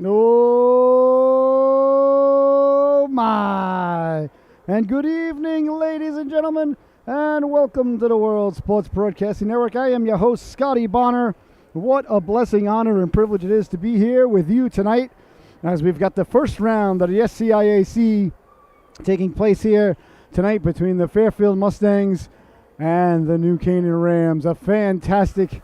Oh my! And good evening, ladies and gentlemen, and welcome to the World Sports Broadcasting Network. I am your host, Scotty Bonner. What a blessing, honor, and privilege it is to be here with you tonight as we've got the first round of the FCIAC taking place here tonight between the Fairfield Mustangs and the new Canaan Rams. A fantastic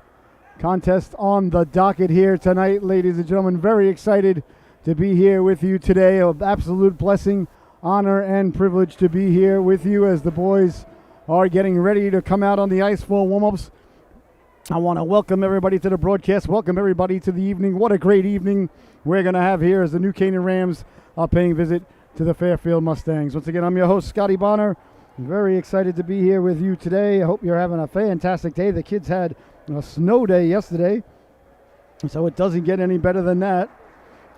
contest on the docket here tonight, ladies and gentlemen. Very excited to be here with you today. An absolute blessing, honor, and privilege to be here with you as the boys are getting ready to come out on the ice for warm-ups. I want to welcome everybody to the broadcast, welcome everybody to the evening. What a great evening we're going to have here as the new Canaan Rams are paying visit to the Fairfield Mustangs. Once again, I'm your host, Scotty Bonner. I'm very excited to be here with you today. I hope you're having a fantastic day. The kids had a snow day yesterday, so it doesn't get any better than that.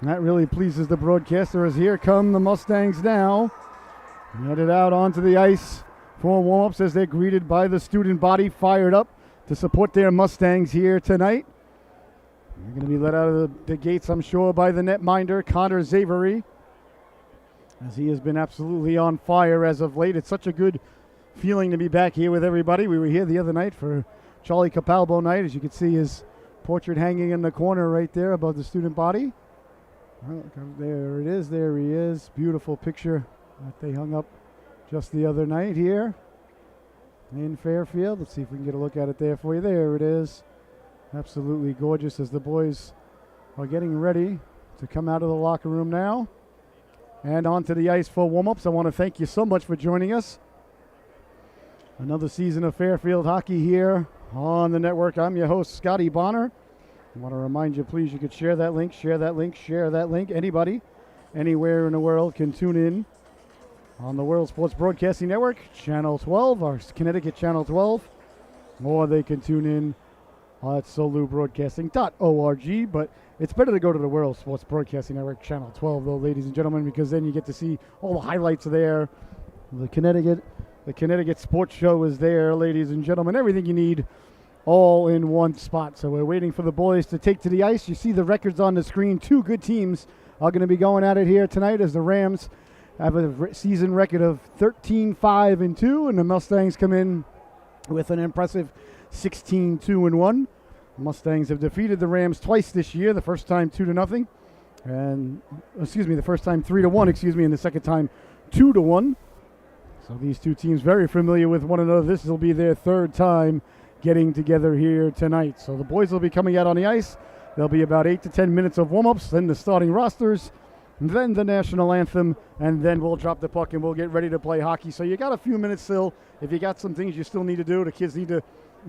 And that really pleases the broadcaster as here come the Mustangs now. Headed out onto the ice for warm-ups as they're greeted by the student body fired up to support their Mustangs here tonight. They're going to be let out of the gates, I'm sure, by the netminder, Connor Zavery, as he has been absolutely on fire as of late. It's such a good feeling to be back here with everybody. We were here the other night for Charlie Capalbo night. As you can see, his portrait hanging in the corner right there above the student body. Oh, there it is. There he is. Beautiful picture that they hung up just the other night here in Fairfield. Let's see if we can get a look at it there for you. There it is. Absolutely gorgeous as the boys are getting ready to come out of the locker room now and onto the ice for warm-ups. I want to thank you so much for joining us. Another season of Fairfield hockey here on the network. I'm your host, Scotty Bonner. I want to remind you, please, you could share that link, share that link, share that link. Anybody, anywhere in the world can tune in on the World Sports Broadcasting Network, Channel 12, or Connecticut Channel 12, or they can tune in at solubroadcasting.org. But it's better to go to the World Sports Broadcasting Network, Channel 12, though, ladies and gentlemen, because then you get to see all the highlights there. The Connecticut Sports Show is there, ladies and gentlemen. Everything you need all in one spot. So we're waiting for the boys to take to the ice. You see the records on the screen. Two good teams are going to be going at it here tonight as the Rams have a season record of 13-5-2, and the Mustangs come in with an impressive 16-2-1. Mustangs have defeated the Rams twice this year, the first time 2-0, and the first time 3-1, and the second time 2-1. So these two teams very familiar with one another. This will be their third time getting together here tonight. So the boys will be coming out on the ice. There'll be about 8 to 10 minutes of warm-ups, then the starting rosters, then the national anthem, and then we'll drop the puck and we'll get ready to play hockey. So you got a few minutes still. If you got some things you still need to do, the kids need to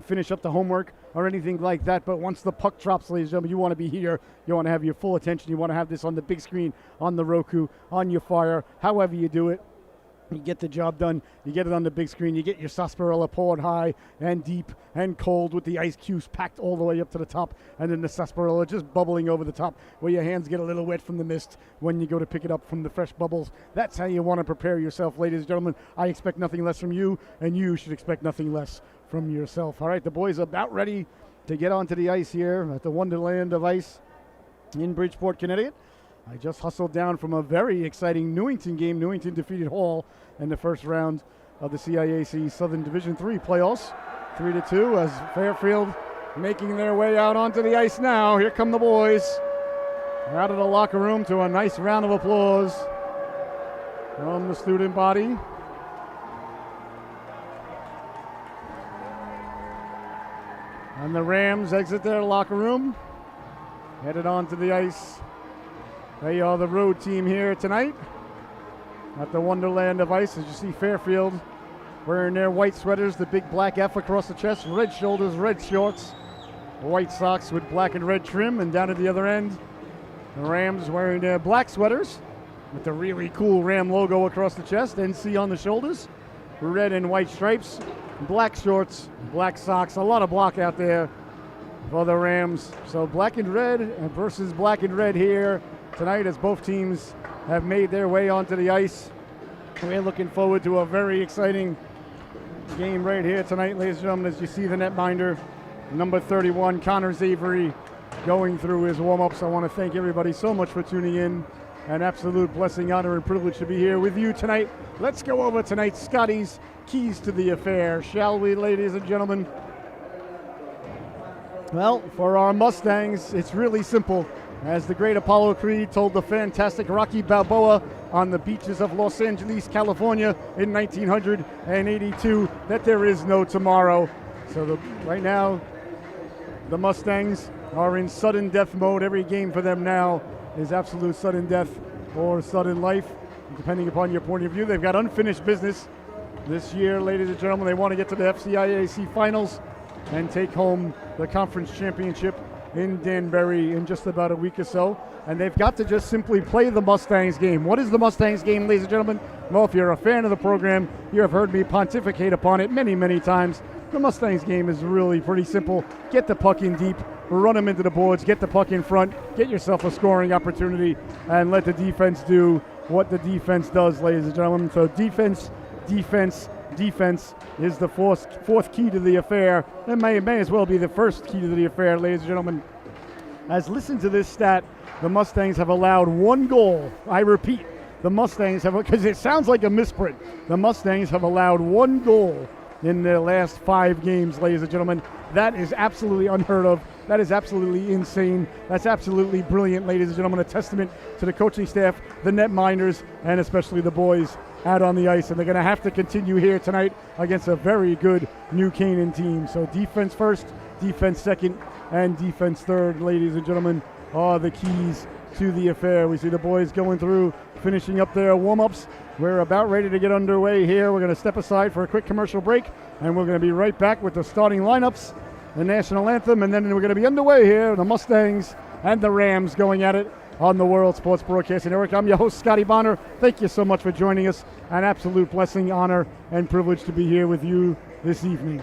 finish up the homework or anything like that. But once the puck drops, ladies and gentlemen, you want to be here. You want to have your full attention. You want to have this on the big screen, on the Roku, on your Fire, however you do it. You get the job done. You get it on the big screen. You get your sarsaparilla poured high and deep and cold with the ice cubes packed all the way up to the top, and then the sarsaparilla just bubbling over the top where your hands get a little wet from the mist when you go to pick it up from the fresh bubbles. That's how you want to prepare yourself, ladies and gentlemen. I expect nothing less from you, and you should expect nothing less from yourself. All right, the boys are about ready to get onto the ice here at the Wonderland of Ice in Bridgeport, Connecticut. I just hustled down from a very exciting Newington game. Newington defeated Hall in the first round of the CIAC Southern Division III playoffs, 3-2, as Fairfield making their way out onto the ice now. Here come the boys. They're out of the locker room to a nice round of applause from the student body. And the Rams exit their locker room, headed onto the ice. They are the road team here tonight at the Wonderland of Ice. As you see Fairfield wearing their white sweaters, the big black F across the chest, red shoulders, red shorts, white socks with black and red trim, and down at the other end, the Rams wearing their black sweaters with the really cool Ram logo across the chest, NC on the shoulders, red and white stripes, black shorts, black socks, a lot of block out there for the Rams. So black and red versus black and red here tonight as both teams have made their way onto the ice. We're looking forward to a very exciting game right here tonight, ladies and gentlemen, as you see the netminder, number 31, Connor Zavery, going through his warm-ups. I want to thank everybody so much for tuning in. An absolute blessing, honor, and privilege to be here with you tonight. Let's go over tonight's Scotty's Keys to the Affair, shall we, ladies and gentlemen? Well, for our Mustangs, it's really simple. As the great Apollo Creed told the fantastic Rocky Balboa on the beaches of Los Angeles, California in 1982, that there is no tomorrow. So right now, the Mustangs are in sudden death mode. Every game for them now is absolute sudden death or sudden life, depending upon your point of view. They've got unfinished business this year, ladies and gentlemen. They want to get to the FCIAC finals and take home the conference championship in Danbury in just about a week or so. And they've got to just simply play the Mustangs game. What is the Mustangs game, ladies and gentlemen? Well, if you're a fan of the program, you have heard me pontificate upon it many, many times. The Mustangs game is really pretty simple. Get the puck in deep, run them into the boards, get the puck in front, get yourself a scoring opportunity, and let the defense do what the defense does, ladies and gentlemen. So defense, defense, defense is the fourth key to the affair. It may as well be the first key to the affair, ladies and gentlemen. As listen to this stat, the Mustangs have allowed one goal. I repeat, the Mustangs have, because it sounds like a misprint, the Mustangs have allowed one goal in their last 5 games, ladies and gentlemen. That is absolutely unheard of. That is absolutely insane. That's absolutely brilliant, ladies and gentlemen. A testament to the coaching staff, the netminders, and especially the boys out on the ice. And they're going to have to continue here tonight against a very good New Canaan team. So defense first, defense second, and defense third, ladies and gentlemen, are the keys to the affair. We see the boys going through, finishing up their warm-ups. We're about ready to get underway here. We're going to step aside for a quick commercial break, and we're going to be right back with the starting lineups, the national anthem, and then we're going to be underway here. The Mustangs and the Rams going at it on the World Sports Broadcasting Network. I'm your host, Scotty Bonner. Thank you so much for joining us. An absolute blessing, honor, and privilege to be here with you this evening.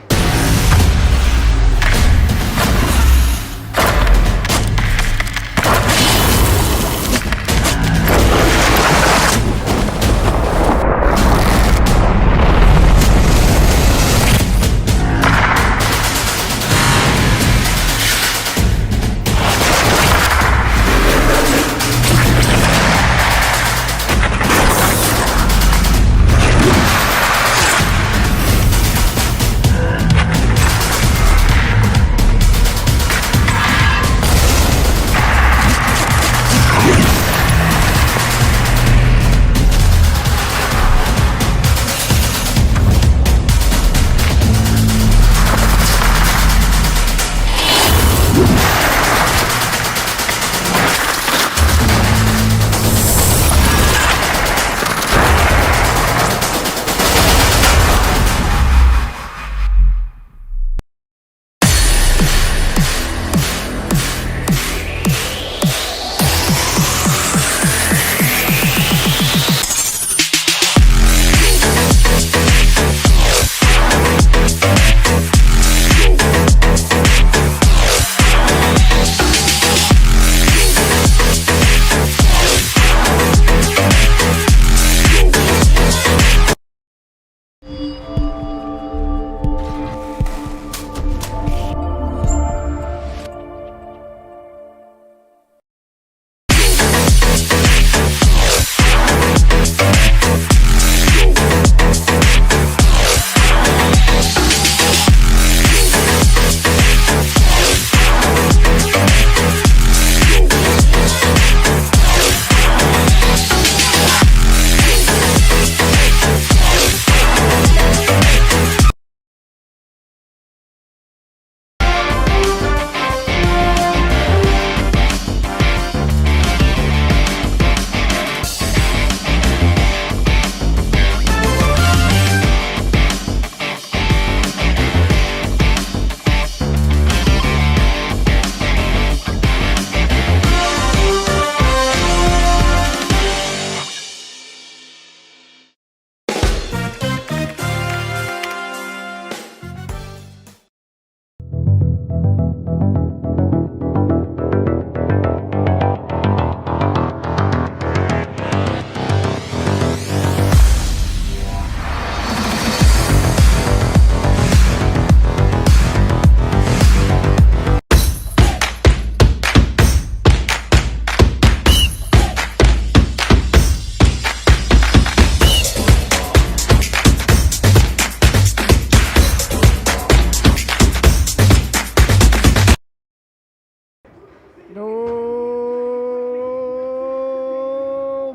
Oh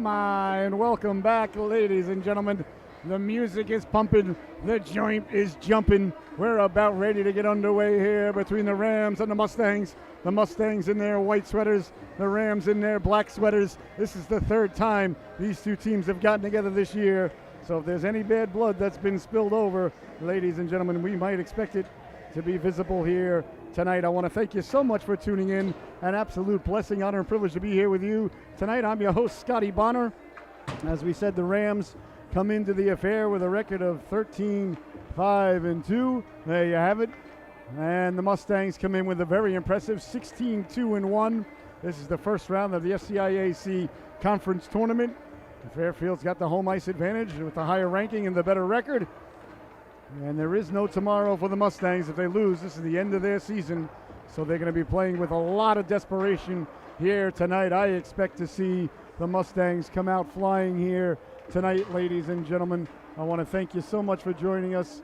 my, and welcome back, ladies and gentlemen. The music is pumping, the joint is jumping. We're about ready to get underway here between the Rams and the Mustangs. The Mustangs in their white sweaters, the Rams in their black sweaters. This is the third time these two teams have gotten together this year. So if there's any bad blood that's been spilled over, ladies and gentlemen, we might expect it to be visible here tonight. I want to thank you so much for tuning in. An absolute blessing, honor, and privilege to be here with you tonight. I'm your host, Scotty Bonner. As we said, the Rams come into the affair with a record of 13-5-2. There you have it. And the Mustangs come in with a very impressive 16-2-1. This is the first round of the FCIAC conference tournament. Fairfield's got the home ice advantage with the higher ranking and the better record. And there is no tomorrow for the Mustangs. If they lose, this is the end of their season. So they're going to be playing with a lot of desperation here tonight. I expect to see the Mustangs come out flying here tonight, ladies and gentlemen. I want to thank you so much for joining us.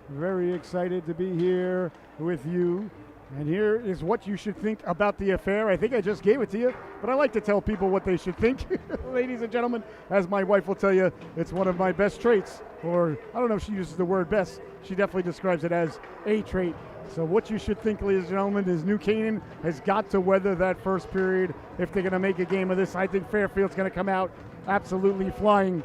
Very excited to be here with you. And here is what you should think about the affair. I think I just gave it to you, but I like to tell people what they should think. Ladies and gentlemen, as my wife will tell you, it's one of my best traits. Or I don't know if she uses the word best. She definitely describes it as a trait. So what you should think, ladies and gentlemen, is New Canaan has got to weather that first period. If they're going to make a game of this, I think Fairfield's going to come out absolutely flying.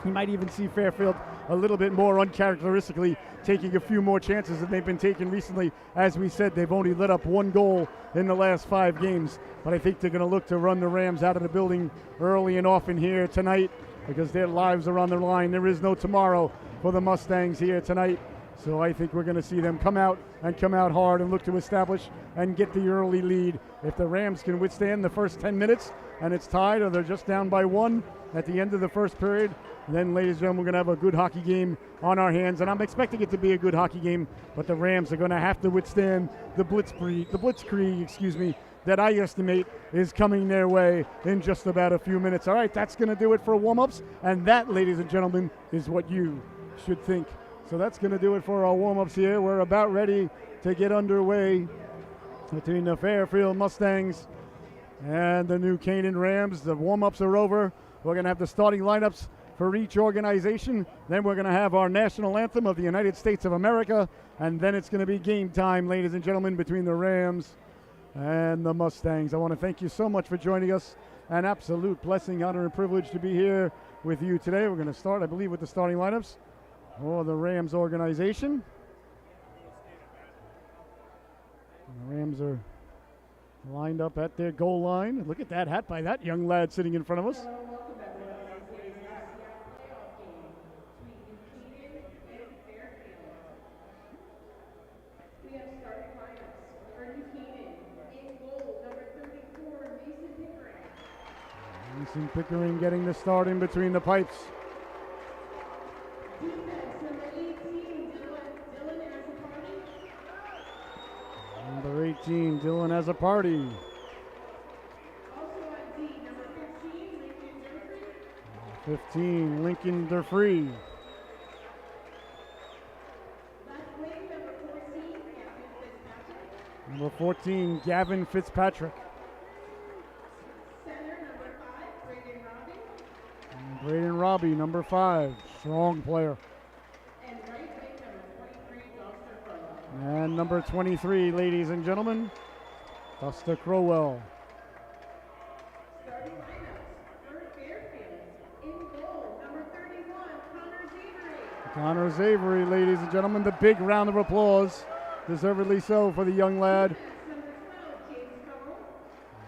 You might even see Fairfield a little bit more uncharacteristically taking a few more chances than they've been taking recently. As we said, they've only let up one goal in the last 5 games. But I think they're going to look to run the Rams out of the building early and often here tonight because their lives are on the line. There is no tomorrow for the Mustangs here tonight. So I think we're going to see them come out hard and look to establish and get the early lead. If the Rams can withstand the first 10 minutes and it's tied or they're just down by 1 at the end of the first period, then, ladies and gentlemen, we're going to have a good hockey game on our hands. And I'm expecting it to be a good hockey game, but the Rams are going to have to withstand the blitzkrieg, that I estimate is coming their way in just about a few minutes. All right, that's going to do it for warm-ups. And that, ladies and gentlemen, is what you should think. So that's going to do it for our warm-ups here. We're about ready to get underway between the Fairfield Mustangs and the New Canaan Rams. The warm-ups are over. We're going to have the starting lineups for each organization. Then we're going to have our national anthem of the United States of America. And then it's going to be game time, ladies and gentlemen, between the Rams and the Mustangs. I want to thank you so much for joining us. An absolute blessing, honor, and privilege to be here with you today. We're going to start, I believe, with the starting lineups for the Rams organization. The Rams are lined up at their goal line. Look at that hat by that young lad sitting in front of us. Mason Pickering getting the start in between the pipes. Number 18, Dylan has a party. 15, Lincoln Durfree. Number 14, Gavin Fitzpatrick. Braden Robbie, number 5, strong player. And number 23, ladies and gentlemen, Dustin Crowell. Starting lineups for Fairfield. In goal, number 31, Connor Zavery, ladies and gentlemen, the big round of applause, deservedly so for the young lad. Number 12,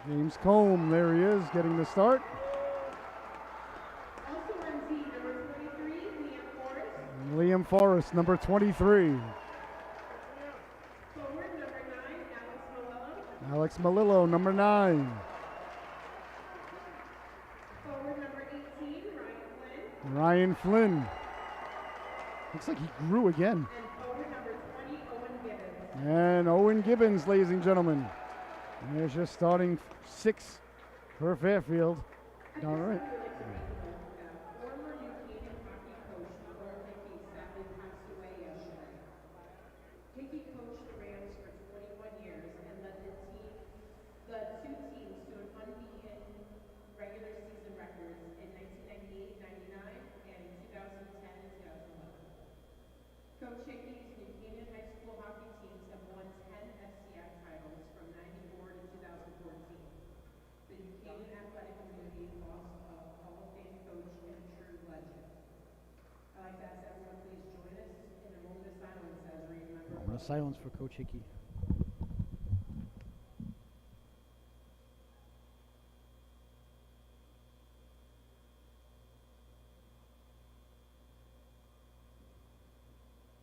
James Combe, there he is, getting the start. Also on Z, number 23, Liam Forrest, number 23. Forward, number 9, Alex Malillo, number 9. Forward, number 18, Ryan Flynn. Looks like he grew again. And forward, number 20, Owen Gibbons. And Owen Gibbons, ladies and gentlemen. And there's your starting 6 for Fairfield. All right. Former New Canaan hockey coach Laura Hickey sadly passed away yesterday. Hickey coached the Rams for 21 years and led the two silence for Coach Hickey.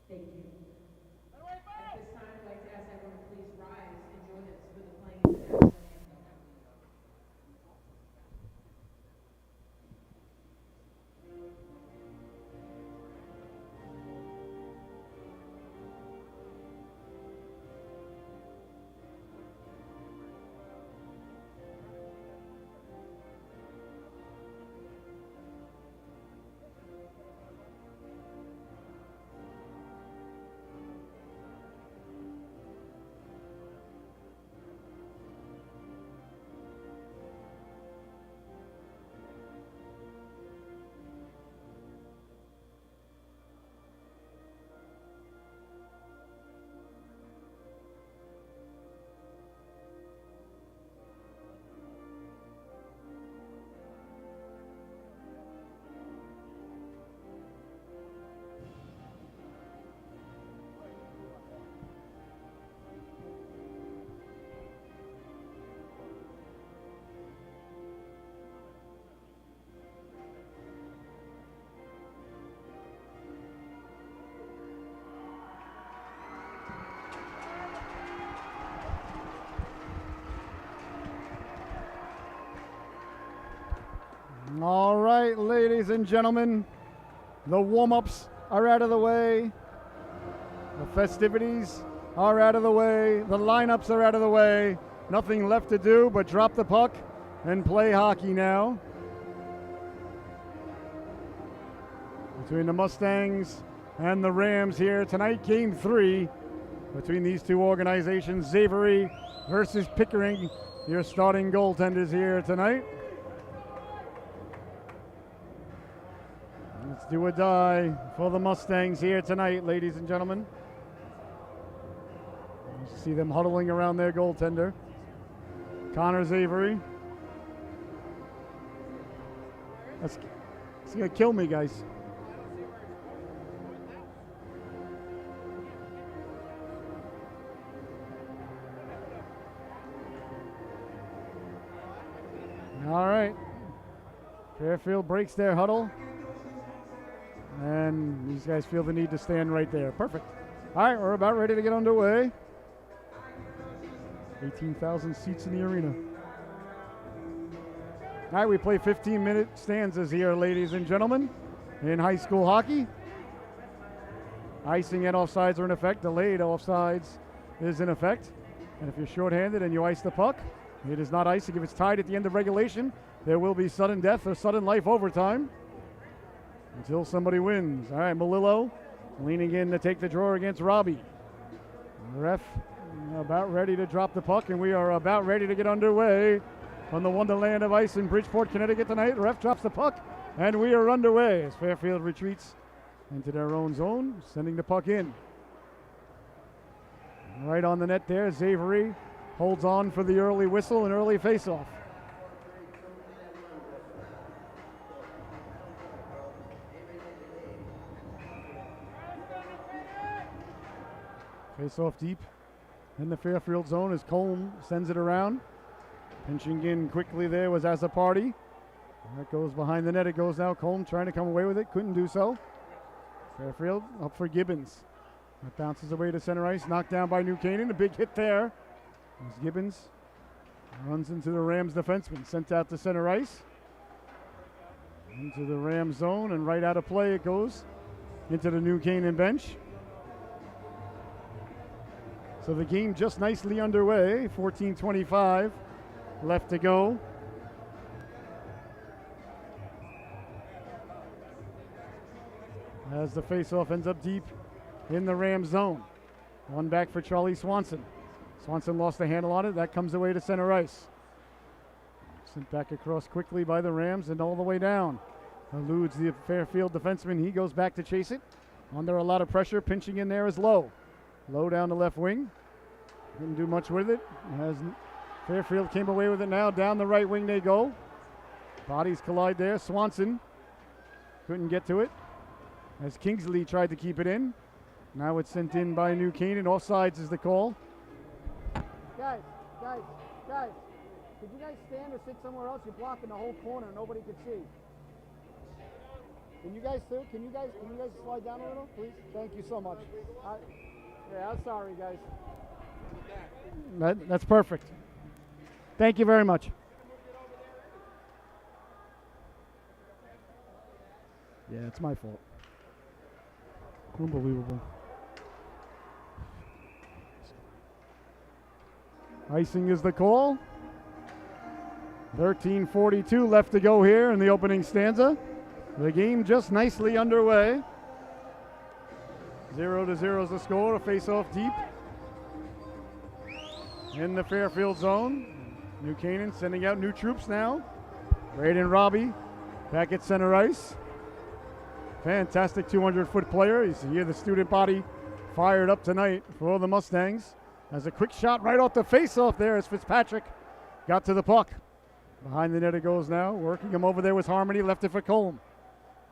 Thank you. At this time, I'd like to ask everyone to please rise and join us for the playing of the national anthem. All right, ladies and gentlemen, the warm-ups are out of the way. The festivities are out of the way. The lineups are out of the way. Nothing left to do but drop the puck and play hockey now. Between the Mustangs and the Rams here tonight, Game 3 between these two organizations. Xavery versus Pickering, your starting goaltenders here tonight. Let's do or die for the Mustangs here tonight, ladies and gentlemen. You see them huddling around their goaltender, Connor Xavery. That's going to kill me, guys. All right. Fairfield breaks their huddle. And these guys feel the need to stand right there. Perfect. All right, we're about ready to get underway. 18,000 seats in the arena. All right, we play 15-minute stanzas here, ladies and gentlemen, in high school hockey. Icing and offsides are in effect. Delayed offsides is in effect. And if you're shorthanded and you ice the puck, it is not icing. If it's tied at the end of regulation, there will be sudden death or sudden life overtime until somebody wins. All right, Melillo leaning in to take the draw against Robbie. The ref about ready to drop the puck, and we are about ready to get underway from the Wonderland of Ice in Bridgeport, Connecticut tonight. The ref drops the puck, and we are underway as Fairfield retreats into their own zone, sending the puck in. Right on the net there, Xavery holds on for the early whistle and early faceoff. Face off deep in the Fairfield zone as Colm sends it around. Pinching in quickly there was Azzapardi. That goes behind the net. It goes now. Colm trying to come away with it. Couldn't do so. Fairfield up for Gibbons. That bounces away to center ice. Knocked down by New Canaan. A big hit there. As Gibbons runs into the Rams defenseman. Sent out to center ice. Into the Rams zone and right out of play it goes. Into the New Canaan bench. So the game just nicely underway. 14:25 left to go. As the faceoff ends up deep in the Rams zone. One back for Charlie Swanson. Swanson lost the handle on it. That comes away to center ice. Sent back across quickly by the Rams and all the way down. Eludes the Fairfield defenseman. He goes back to chase it. Under a lot of pressure. Pinching in there is Lowe. Low down the left wing. Didn't do much with it. As Fairfield came away with it now. Down the right wing they go. Bodies collide there. Swanson couldn't get to it. As Kingsley tried to keep it in. Now it's sent in by New Canaan. Offsides is the call. Guys. Could you guys stand or sit somewhere else? You're blocking the whole corner. Nobody can see. Can you guys slide down a little, please? Thank you so much. I'm sorry, guys. That's perfect. Thank you very much. Yeah, it's my fault. Unbelievable. Icing is the call. 13:42 left to go here in the opening stanza. The game just nicely underway. 0-0 is the score. A face-off deep in the Fairfield zone. New Canaan sending out new troops now. Braden Robbie back at center ice. Fantastic 200-foot player. You see here the student body fired up tonight for the Mustangs. Has a quick shot right off the face-off there as Fitzpatrick got to the puck. Behind the net it goes now. Working him over there was Harmony. Left it for Colm.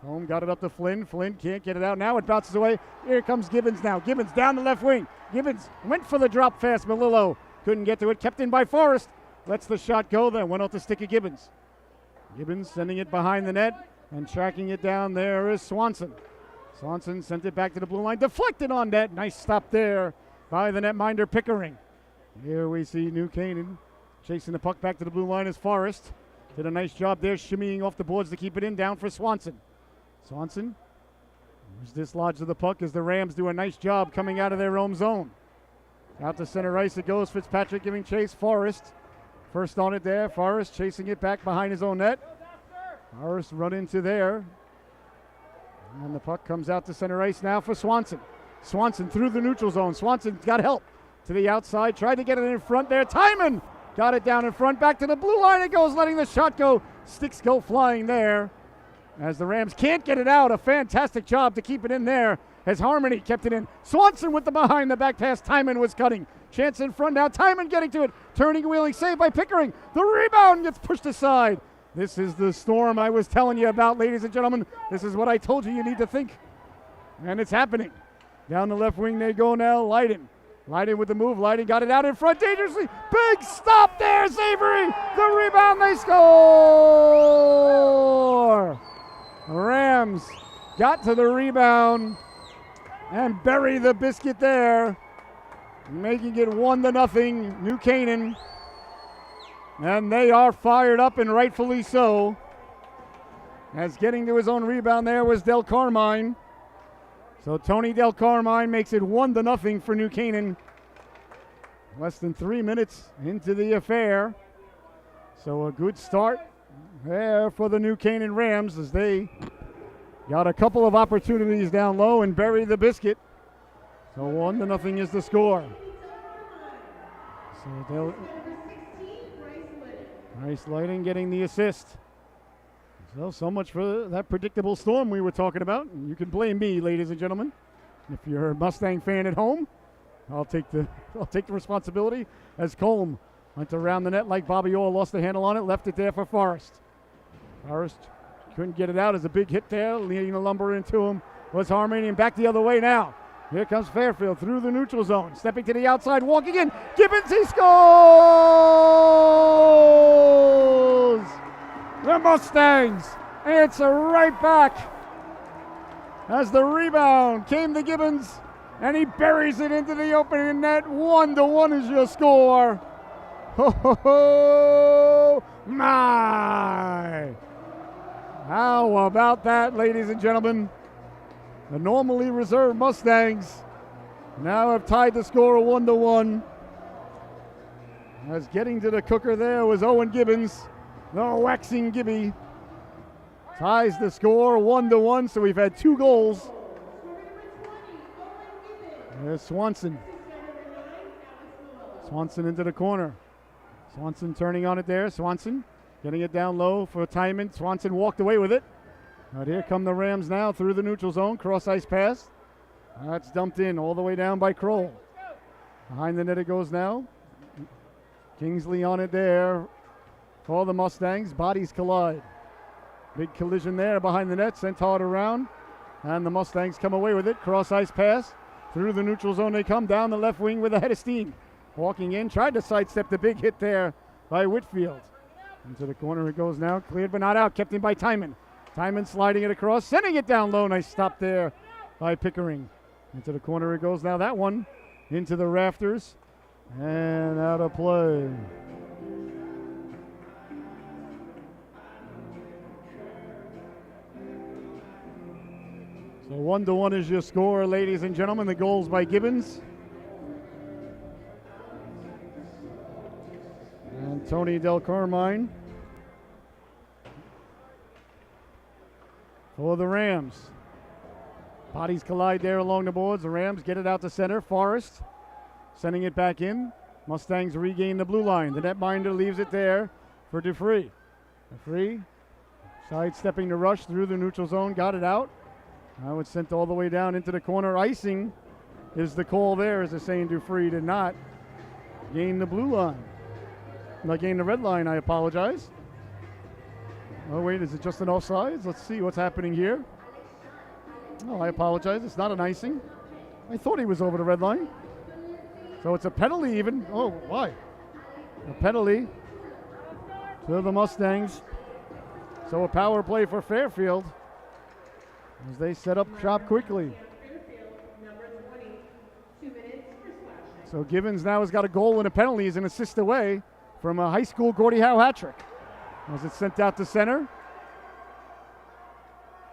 Colm got it up to Flynn. Flynn can't get it out. Now it bounces away. Here comes Gibbons now. Gibbons down the left wing. Gibbons went for the drop fast. Melillo couldn't get to it. Kept in by Forrest. Lets the shot go. Then went off the stick of Gibbons. Gibbons sending it behind the net and tracking it down. There is Swanson. Swanson sent it back to the blue line. Deflected on net. Nice stop there by the netminder Pickering. Here we see New Canaan chasing the puck back to the blue line as Forrest. Did a nice job there shimmying off the boards to keep it in. Down for Swanson. Swanson was dislodged of the puck as the Rams do a nice job coming out of their own zone. Out to center ice it goes. Fitzpatrick giving chase. Forrest first on it there. Forrest chasing it back behind his own net. Forrest run into there. And the puck comes out to center ice now for Swanson. Swanson through the neutral zone. Swanson got help to the outside. Tried to get it in front there. Timon got it down in front. Back to the blue line it goes, letting the shot go. Sticks go flying there as the Rams can't get it out. A fantastic job to keep it in there as Harmony kept it in. Swanson with the behind the back pass. Timon was cutting. Chance in front now. Timon getting to it. Turning, wheeling, save by Pickering. The rebound gets pushed aside. This is the storm I was telling you about, ladies and gentlemen. This is what I told you need to think. And it's happening. Down the left wing they go now. Leiden with the move. Leiden got it out in front dangerously. Big stop there, Savory. The rebound, they score. Rams got to the rebound and bury the biscuit there, making it 1-0 New Canaan. And they are fired up, and rightfully so, as getting to his own rebound there was Del Carmine. So Tony Del Carmine makes it 1-0 for New Canaan. Less than 3 minutes into the affair. So a good start there for the New Canaan Rams as they got a couple of opportunities down low and bury the biscuit. So 1-0 is the score. So Nice Lighting getting the assist. So much for that predictable storm we were talking about. You can blame me, ladies and gentlemen. If you're a Mustang fan at home, I'll take the responsibility as Colm went around the net like Bobby Orr, lost the handle on it, left it there for Forrest. Forrest couldn't get it out as a big hit there, leading the lumber into him was Harmony, and back the other way now. Here comes Fairfield through the neutral zone, stepping to the outside, walking in. Gibbons, he scores! The Mustangs answer right back as the rebound came to Gibbons, and he buries it into the opening net. 1-1 is your score. Ho, ho, ho, my! How about that, ladies and gentlemen? The normally reserved Mustangs now have tied the score 1-1. As getting to the cooker there was Owen Gibbons. The waxing Gibby ties the score 1-1, so we've had 2 goals. There's Swanson. Swanson into the corner. Swanson turning on it there. Swanson getting it down low for Timon. Swanson walked away with it. But here come the Rams now through the neutral zone. Cross ice pass. That's dumped in all the way down by Kroll. Behind the net it goes now. Kingsley on it there for the Mustangs. Bodies collide. Big collision there behind the net. Sent hard around. And the Mustangs come away with it. Cross ice pass. Through the neutral zone they come, down the left wing with a head of steam. Walking in, tried to sidestep the big hit there by Whitfield. Into the corner it goes now, cleared but not out, kept in by Timon. Timon sliding it across, sending it down low. Nice stop there by Pickering. Into the corner it goes now, that one into the rafters and out of play. So 1-1 is your score, ladies and gentlemen. The goals by Gibbons and Tony Del Carmine for the Rams. Bodies collide there along the boards. The Rams get it out to center. Forrest sending it back in. Mustangs regain the blue line. The netminder leaves it there for Dufree. Dufree sidestepping the rush through the neutral zone. Got it out. Now it's sent all the way down into the corner. Icing is the call there, as they're saying Dufree did not gain the blue line. Not gain the red line, I apologize. Oh, wait, is it just an offsides? Let's see what's happening here. Oh, I apologize. It's not an icing. I thought he was over the red line. So it's a penalty even. Oh, why? A penalty to the Mustangs. So a power play for Fairfield as they set up shop quickly. So Givens now has got a goal and a penalty. He's an assist away from a high school Gordie Howe hat trick. As it's sent out to center.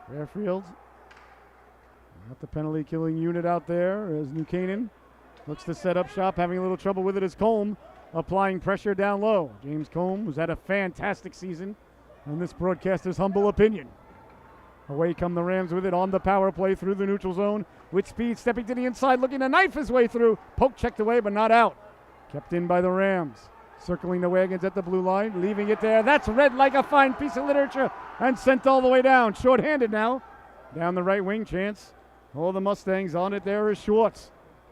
Fairfield got the penalty killing unit out there as New Canaan looks to set up shop, having a little trouble with it as Combe applying pressure down low. James Combe was had a fantastic season in this broadcaster's humble opinion. Away come the Rams with it on the power play through the neutral zone with speed, stepping to the inside, looking to knife his way through. Poke checked away, but not out. Kept in by the Rams. Circling the wagons at the blue line, leaving it there. That's read like a fine piece of literature and sent all the way down. Short-handed now. Down the right wing, chance. Oh, the Mustangs on it there is Schwartz.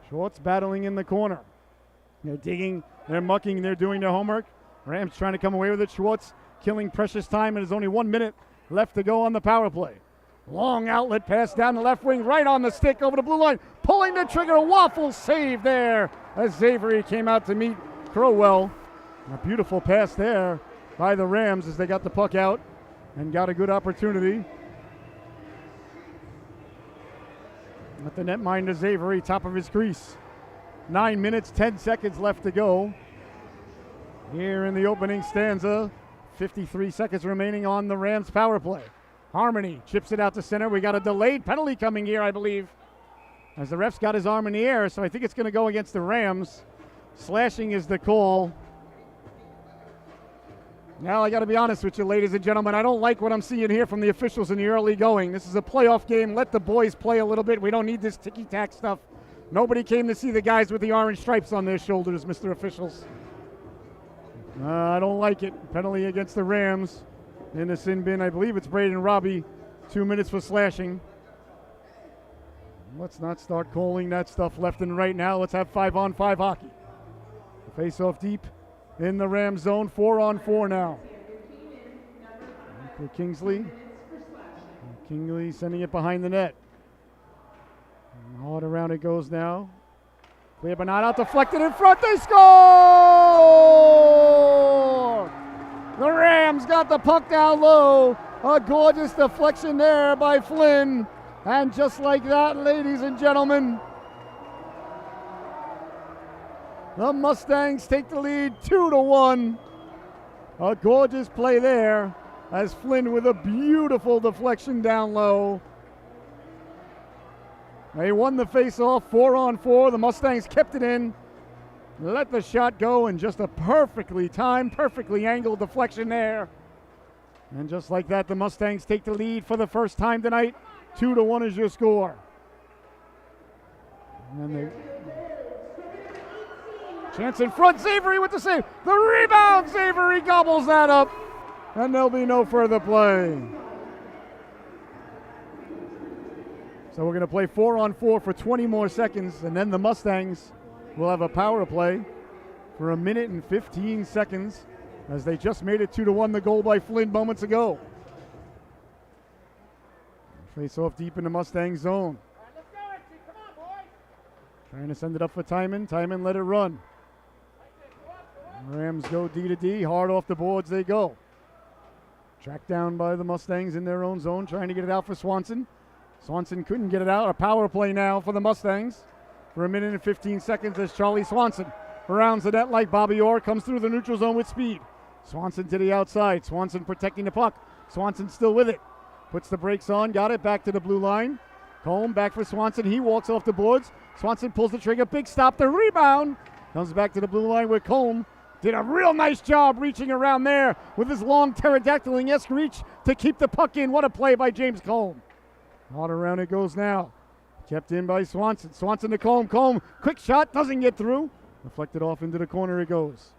Schwartz battling in the corner. They're digging, they're mucking, they're doing their homework. Rams trying to come away with it. Schwartz killing precious time, and there's only 1 minute left to go on the power play. Long outlet pass down the left wing, right on the stick over the blue line. Pulling the trigger, waffle save there as Xavery came out to meet Crowell. A beautiful pass there by the Rams as they got the puck out and got a good opportunity. At the netminder, Xavery, top of his crease. 9 minutes, 10 seconds left to go. Here in the opening stanza, 53 seconds remaining on the Rams power play. Harmony chips it out to center. We got a delayed penalty coming here, I believe, as the ref's got his arm in the air, so I think it's going to go against the Rams. Slashing is the call. Now, I got to be honest with you, ladies and gentlemen. I don't like what I'm seeing here from the officials in the early going. This is a playoff game. Let the boys play a little bit. We don't need this ticky-tack stuff. Nobody came to see the guys with the orange stripes on their shoulders, Mr. Officials. I don't like it. Penalty against the Rams in the sin bin. I believe it's Braden Robbie. 2 minutes for slashing. Let's not start calling that stuff left and right now. Let's have 5-on-5 hockey. Face off deep in the Ram zone. 4-on-4 now. For Kingsley. Kingsley sending it behind the net. And hard around it goes now. Clear but not out. Deflected in front. They score! The Rams got the puck down low. A gorgeous deflection there by Flynn. And just like that, ladies and gentlemen, the Mustangs take the lead 2-1. A gorgeous play there as Flynn with a beautiful deflection down low. They won the face-off 4-on-4. The Mustangs kept it in, let the shot go, and just a perfectly timed, perfectly angled deflection there. And just like that, the Mustangs take the lead for the first time tonight. 2-1 is your score. And they chance in front, Xavery with the save. The rebound, Xavery gobbles that up. And there'll be no further play. So we're going to play 4-on-4 for 20 more seconds, and then the Mustangs will have a power play for 1 minute and 15 seconds as they just made it 2-1, the goal by Flynn moments ago. Face off deep in the Mustang zone. Let's go, Come on, boys. Trying to send it up for Timon. Timon let it run. Rams go D to D. Hard off the boards they go. Tracked down by the Mustangs in their own zone, trying to get it out for Swanson. Swanson couldn't get it out. A power play now for the Mustangs for 1 minute and 15 seconds as Charlie Swanson rounds the net like Bobby Orr, comes through the neutral zone with speed. Swanson to the outside. Swanson protecting the puck. Swanson still with it. Puts the brakes on, got it back to the blue line. Combe back for Swanson. He walks off the boards. Swanson pulls the trigger. Big stop. The rebound comes back to the blue line where Combe did a real nice job reaching around there with his long pterodactyl-esque reach to keep the puck in. What a play by James Combe. All around it goes now. Kept in by Swanson. Swanson to Combe. Combe, quick shot, doesn't get through. Deflected off into the corner it goes.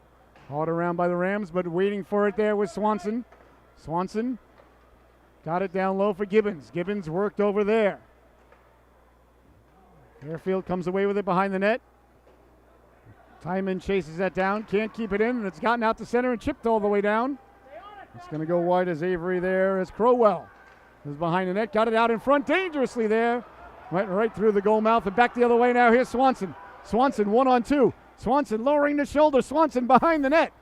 Hard around by the Rams, but waiting for it there was Swanson. Swanson got it down low for Gibbons. Gibbons worked over there. Fairfield comes away with it behind the net. Timon chases that down, can't keep it in, and it's gotten out to center and chipped all the way down. It's going to go wide as Avery there as Crowell is behind the net. Got it out in front dangerously there. Went right through the goal mouth and back the other way now. Here's Swanson. Swanson 1-on-2. Swanson lowering the shoulder. Swanson behind the net.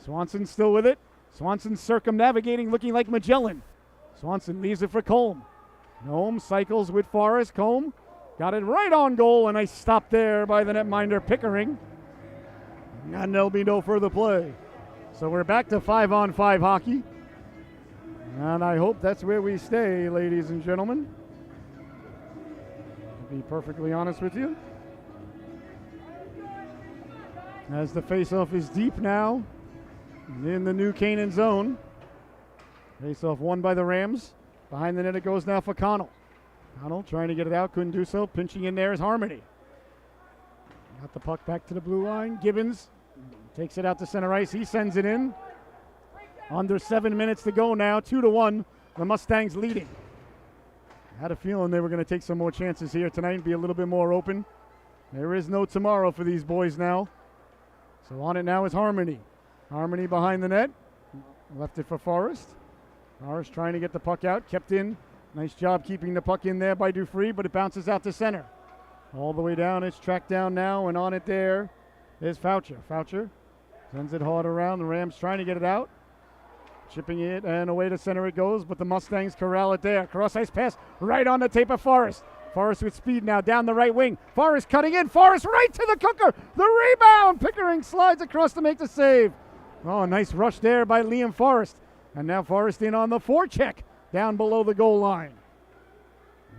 Swanson still with it. Swanson circumnavigating, looking like Magellan. Swanson leaves it for Combe. Combe cycles with Forrest. Combe got it right on goal. A nice stop there by the netminder Pickering. And there'll be no further play. So we're back to 5-on-5 hockey. And I hope that's where we stay, ladies and gentlemen. To be perfectly honest with you. As the faceoff is deep now in the new Canaan zone. Faceoff won by the Rams. Behind the net it goes now for Connell. Connell trying to get it out, couldn't do so. Pinching in there is Harmony. Got the puck back to the blue line. Gibbons takes it out to center ice. He sends it in. Under 7 minutes to go now. 2-1. The Mustangs leading. Had a feeling they were going to take some more chances here tonight and be a little bit more open. There is no tomorrow for these boys now. So on it now is Harmony. Harmony behind the net. Left it for Forrest. Forrest trying to get the puck out. Kept in. Nice job keeping the puck in there by Dufree, but it bounces out to center. All the way down. It's tracked down now, and on it there is Foucher. Foucher sends it hard around. The Rams trying to get it out. Chipping it, and away to center it goes, but the Mustangs corral it there. Cross-ice pass right on the tape of Forrest. Forrest with speed now down the right wing. Forrest cutting in. Forrest right to the cooker. The rebound. Pickering slides across to make the save. Oh, nice rush there by Liam Forrest. And now Forrest in on the forecheck down below the goal line.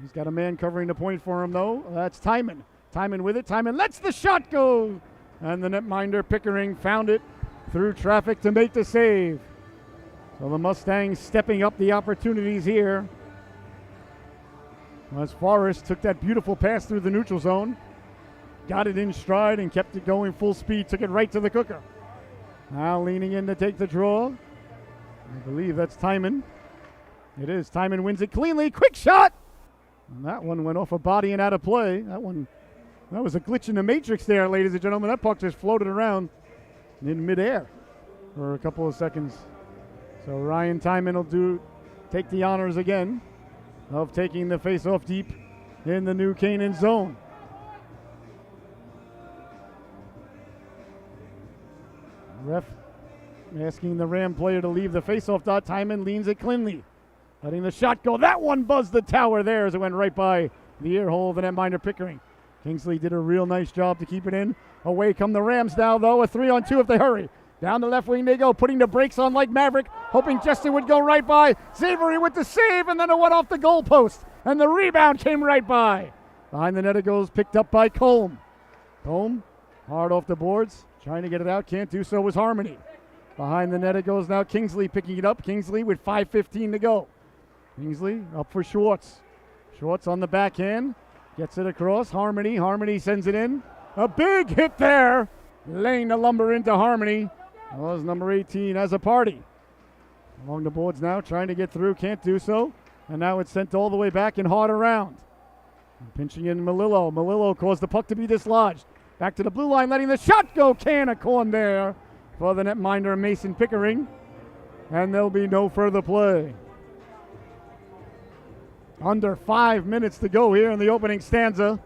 He's got a man covering the point for him, though. That's Timon. Timon with it. Timon lets the shot go. And the netminder Pickering found it through traffic to make the save. So the Mustangs stepping up the opportunities here. As Forrest took that beautiful pass through the neutral zone. Got it in stride and kept it going full speed. Took it right to the cooker. Now leaning in to take the draw. I believe that's Timon. It is. Timon wins it cleanly. Quick shot! And that one went off a body and out of play. That was a glitch in the matrix there, ladies and gentlemen. That puck just floated around in midair for a couple of seconds. So Ryan Timon will take the honors again of taking the face-off deep in the new Canaan zone. Ref asking the Ram player to leave the face-off dot. Timon leans it cleanly, letting the shot go. That one buzzed the tower there as it went right by the ear hole of the netminder Pickering. Kingsley did a real nice job to keep it in. Away come the Rams now, though, a 3-on-2 if they hurry. Down the left wing they go, putting the brakes on like Maverick, hoping Jester would go right by. Xavery with the save, and then it went off the goalpost, and the rebound came right by. Behind the net it goes, picked up by Combe. Combe, hard off the boards, trying to get it out, can't do so was Harmony. Behind the net it goes now, Kingsley picking it up. Kingsley with 5:15 to go. Kingsley up for Schwartz. Schwartz on the backhand, gets it across. Harmony sends it in. A big hit there, laying the lumber into Harmony. Was number 18 as a party. Along the boards now, trying to get through, can't do so. And now it's sent all the way back and hard around. And pinching in Melillo. Melillo caused the puck to be dislodged. Back to the blue line, letting the shot go. Can of corn there for the netminder Mason Pickering. And there'll be no further play. Under 5 minutes to go here in the opening stanza.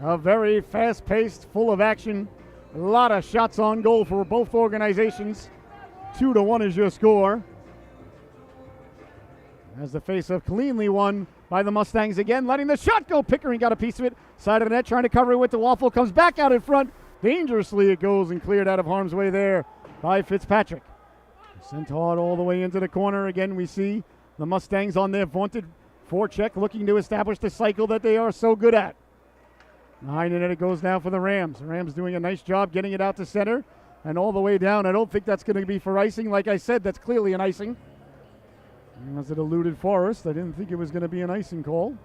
A very fast-paced, full of action. A lot of shots on goal for both organizations. 2-1 is your score. As the face-off cleanly won by the Mustangs again, letting the shot go. Pickering got a piece of it. Side of the net, trying to cover it with the waffle. Comes back out in front. Dangerously it goes and cleared out of harm's way there by Fitzpatrick. Sent hard all the way into the corner. Again, we see the Mustangs on their vaunted forecheck, looking to establish the cycle that they are so good at. Behind it goes now for the Rams. The Rams doing a nice job getting it out to center and all the way down. I don't think that's going to be for icing. Like I said, that's clearly an icing. As it eluded Forrest, I didn't think it was going to be an icing call.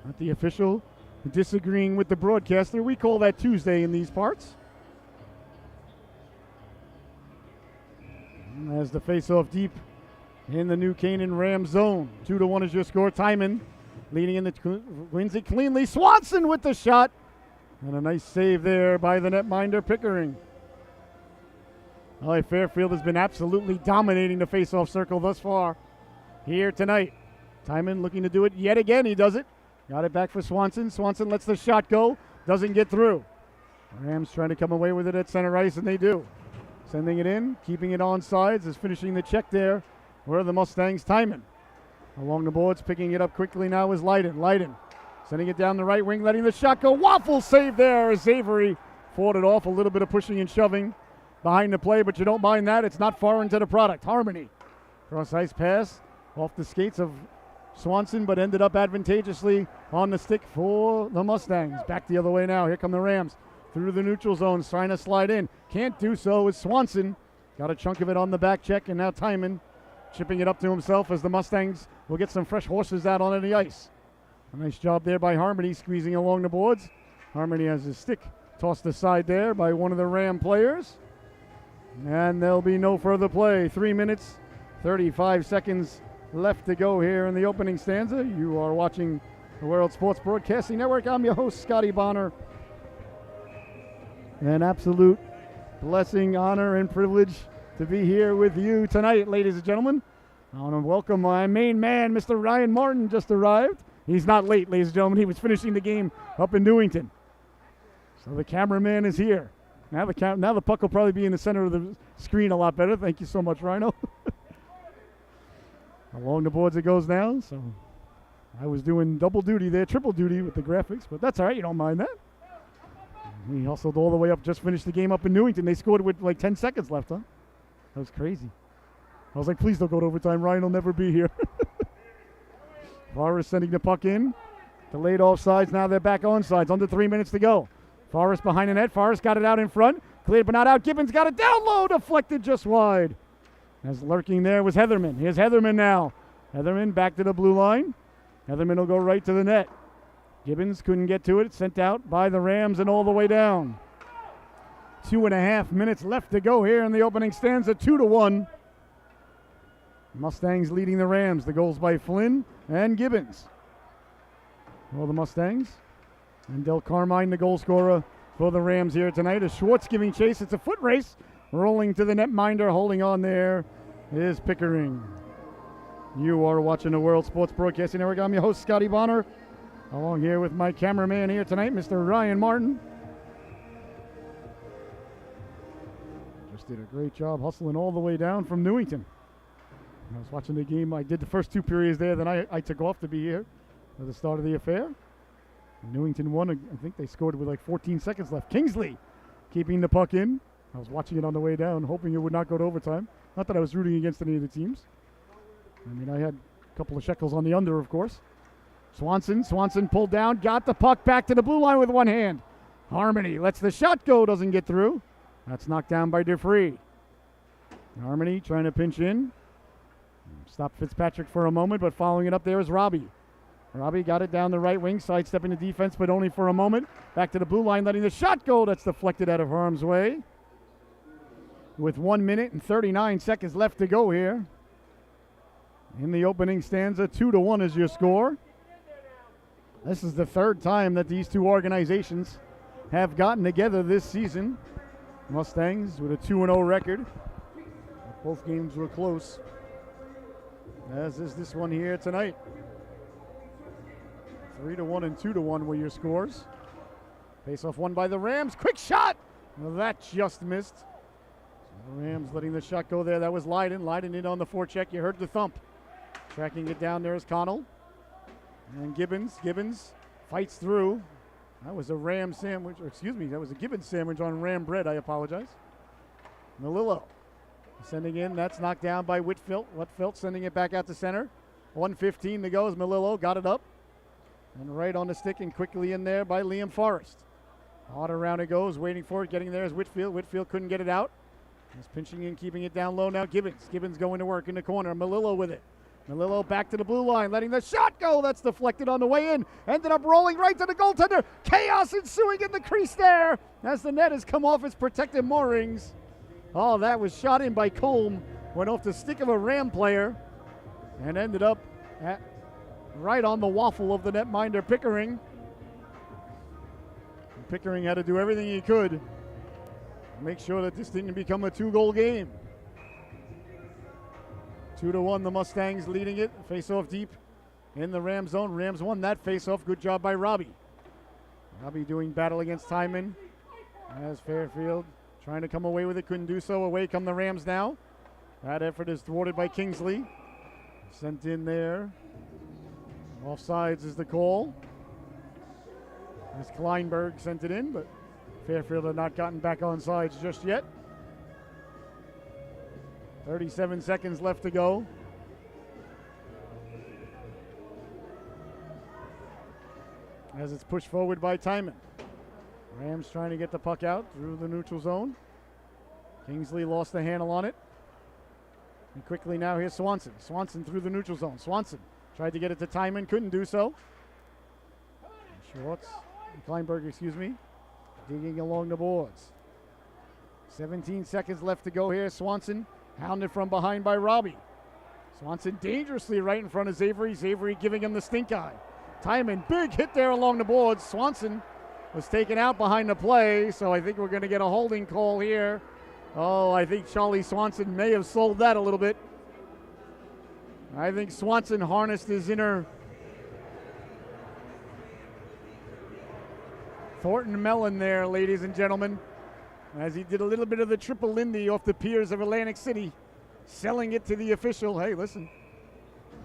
Not the official disagreeing with the broadcaster. We call that Tuesday in these parts. And as the face-off deep in the new Canaan Ram zone. 2-1 is your score. Timon leading in the wins it cleanly. Swanson with the shot. And a nice save there by the netminder Pickering. Fairfield has been absolutely dominating the face-off circle thus far here tonight. Timon looking to do it yet again. He does it. Got it back for Swanson. Swanson lets the shot go. Doesn't get through. Rams trying to come away with it at center ice, and they do. Sending it in, keeping it on sides, is finishing the check there. Where are the Mustangs? Timon. Along the boards, picking it up quickly now is Leiden. Leiden sending it down the right wing, letting the shot go. Waffle save there as Avery fought it off. A little bit of pushing and shoving behind the play, but you don't mind that. It's not foreign to the product. Harmony. Cross ice pass off the skates of Swanson, but ended up advantageously on the stick for the Mustangs. Back the other way now. Here come the Rams through the neutral zone, trying to slide in. Can't do so with Swanson. Got a chunk of it on the back check, and now Timon chipping it up to himself as the Mustangs will get some fresh horses out onto the ice. A nice job there by Harmony, squeezing along the boards. Harmony has his stick tossed aside there by one of the Ram players. And there'll be no further play. 3 minutes, 35 seconds left to go here in the opening stanza. You are watching the World Sports Broadcasting Network. I'm your host, Scotty Bonner. An absolute blessing, honor, and privilege to be here with you tonight, ladies and gentlemen. I want to welcome my main man, Mr. Ryan Martin, just arrived. He's not late, ladies and gentlemen. He was finishing the game up in Newington. So the cameraman is here. Now the puck will probably be in the center of the screen a lot better. Thank you so much, Rhino. Along the boards it goes now. So I was doing double duty there, triple duty with the graphics, but that's all right. You don't mind that. He hustled all the way up, just finished the game up in Newington. They scored with like 10 seconds left, huh? That was crazy. I was like, please don't go to overtime. Ryan will never be here. Forrest sending the puck in. Delayed offsides. Now they're back on sides. Under 3 minutes to go. Forrest behind the net. Forrest got it out in front. Cleared but not out. Gibbons got it down low. Deflected just wide. As lurking there was Heatherman. Here's Heatherman now. Heatherman back to the blue line. Heatherman will go right to the net. Gibbons couldn't get to it. Sent out by the Rams and all the way down. 2.5 minutes left to go here in the opening stanza. 2-1. Mustangs leading the Rams. The goals by Flynn and Gibbons. Well, the Mustangs. And Del Carmine, the goal scorer for the Rams here tonight. As Schwartz giving chase. It's a foot race. Rolling to the netminder. Holding on there is Pickering. You are watching the World Sports Broadcasting Network. I'm your host, Scotty Bonner. Along here with my cameraman here tonight, Mr. Ryan Martin. Just did a great job hustling all the way down from Newington. I was watching the game. I did the first 2 periods there. Then I took off to be here at the start of the affair. Newington won. I think they scored with like 14 seconds left. Kingsley keeping the puck in. I was watching it on the way down, hoping it would not go to overtime. Not that I was rooting against any of the teams. I mean, I had a couple of shekels on the under, of course. Swanson pulled down, got the puck back to the blue line with one hand. Harmony lets the shot go, doesn't get through. That's knocked down by DeFree. Harmony trying to pinch in. Stopped Fitzpatrick for a moment, but following it up there is Robbie. Robbie got it down the right wing, sidestepping the defense, but only for a moment. Back to the blue line, letting the shot go. That's deflected out of harm's way. With 1 minute and 39 seconds left to go here in the opening stanza. 2-1 is your score. This is the third time that these two organizations have gotten together this season. Mustangs with a 2-0 record. Both games were close, as is this one here tonight. 3-1 and 2-1 were your scores. Face-off won by the Rams. Quick shot! Well, that just missed. So the Rams letting the shot go there. That was Leiden. Leiden in on the forecheck. You heard the thump. Tracking it down there is Connell. And Gibbons. Gibbons fights through. That was a Ram sandwich. Or excuse me, that was a Gibbons sandwich on Ram bread. I apologize. Melillo sending in. That's knocked down by Whitfield. Whitfield sending it back out to center. 1:15 to go as Melillo got it up. And right on the stick and quickly in there by Liam Forrest. Hard around it goes, waiting for it, getting there is Whitfield. Whitfield couldn't get it out. He's pinching in, keeping it down low now. Gibbons. Gibbons going to work in the corner. Melillo with it. Melillo back to the blue line, letting the shot go. That's deflected on the way in. Ended up rolling right to the goaltender. Chaos ensuing in the crease there as the net has come off its protective moorings. Oh, that was shot in by Colm. Went off the stick of a Ram player and ended up right on the waffle of the netminder Pickering. And Pickering had to do everything he could to make sure that this didn't become a 2-goal game. 2-1, the Mustangs leading it. Face-off deep in the Ram zone. Rams won that face-off. Good job by Robbie. Robbie doing battle against Timon as Fairfield trying to come away with it. Couldn't do so. Away come the Rams now. That effort is thwarted by Kingsley. Sent in there. Offsides is the call. As Kleinberg sent it in, but Fairfield had not gotten back on sides just yet. 37 seconds left to go. As it's pushed forward by Timon. Rams trying to get the puck out through the neutral zone. Kingsley lost the handle on it. And quickly now here's Swanson. Swanson through the neutral zone. Swanson tried to get it to Timon, couldn't do so. Schwartz, Kleinberg, excuse me, digging along the boards. 17 seconds left to go here. Swanson hounded from behind by Robbie. Swanson dangerously right in front of Xavery. Xavery giving him the stink eye. Timon, big hit there along the boards. Swanson was taken out behind the play, so I think we're going to get a holding call here. Oh, I think Charlie Swanson may have sold that a little bit. I think Swanson harnessed his inner Thornton Mellon there, ladies and gentlemen, as he did a little bit of the triple Lindy off the piers of Atlantic City, selling it to the official. Hey, listen,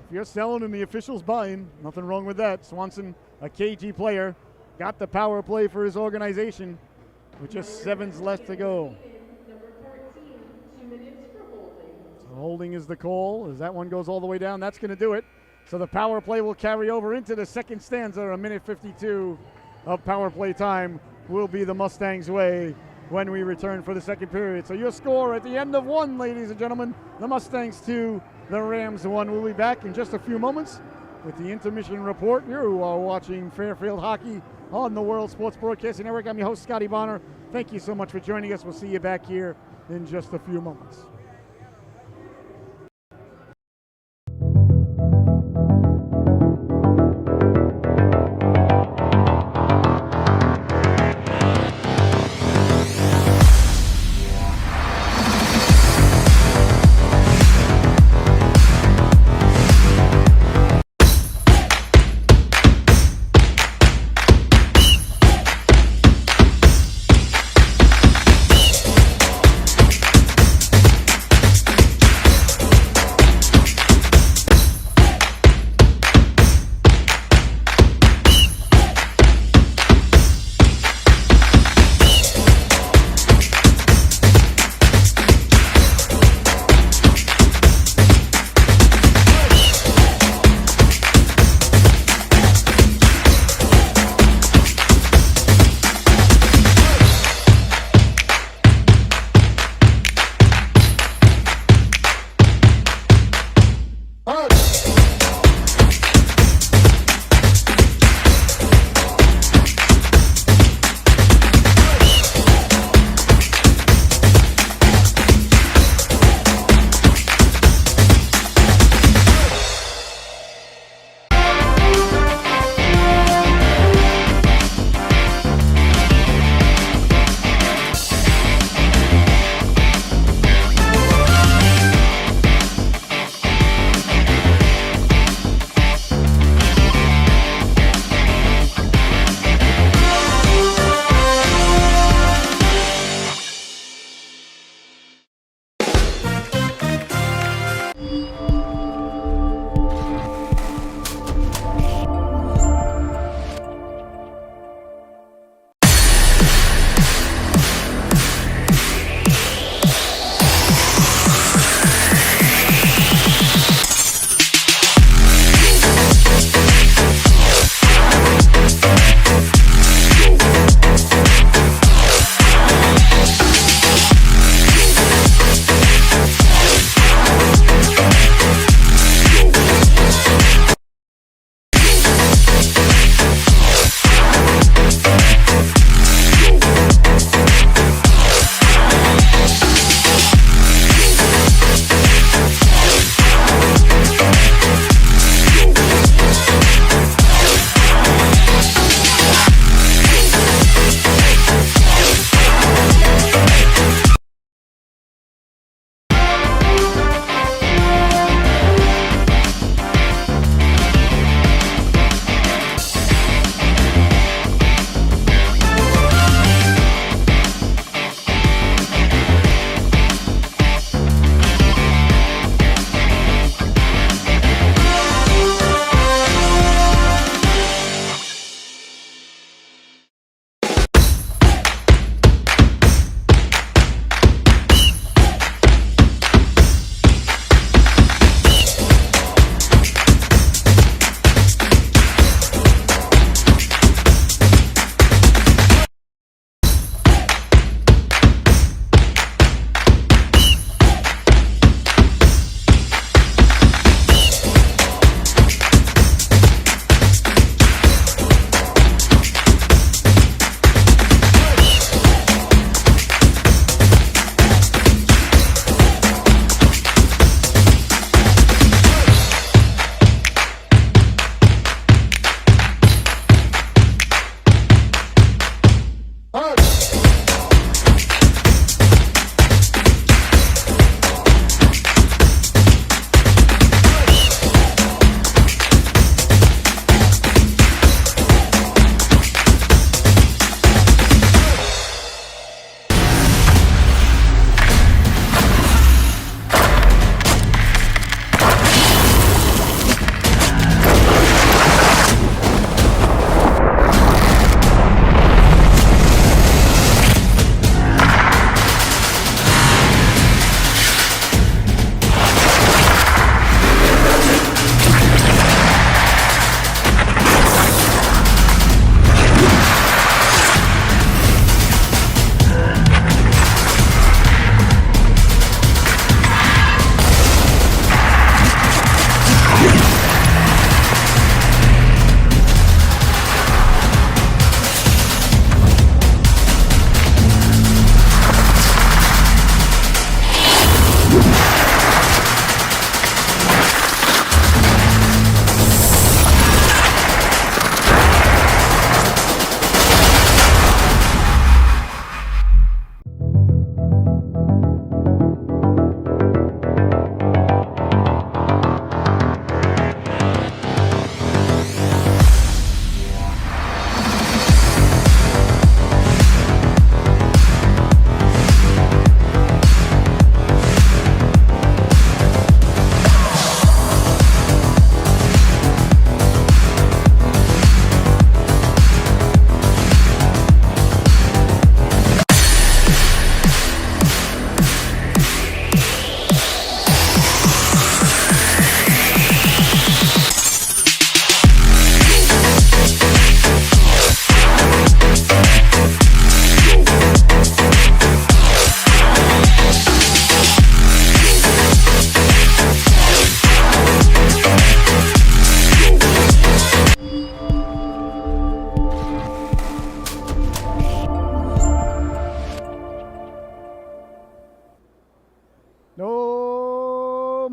if you're selling and the official's buying, nothing wrong with that. Swanson, a KG player, got the power play for his organization with just 7 left to go. Holding is the call as that one goes all the way down. That's going to do it. So the power play will carry over into the second stanza. A minute 52 of power play time will be the Mustangs' way when we return for the second period. So your score at the end of 1, ladies and gentlemen, the Mustangs 2, the Rams 1. We'll be back in just a few moments with the intermission report. You are watching Fairfield Hockey on the World Sports Broadcasting Network. I'm your host, Scotty Bonner. Thank you so much for joining us. We'll see you back here in just a few moments.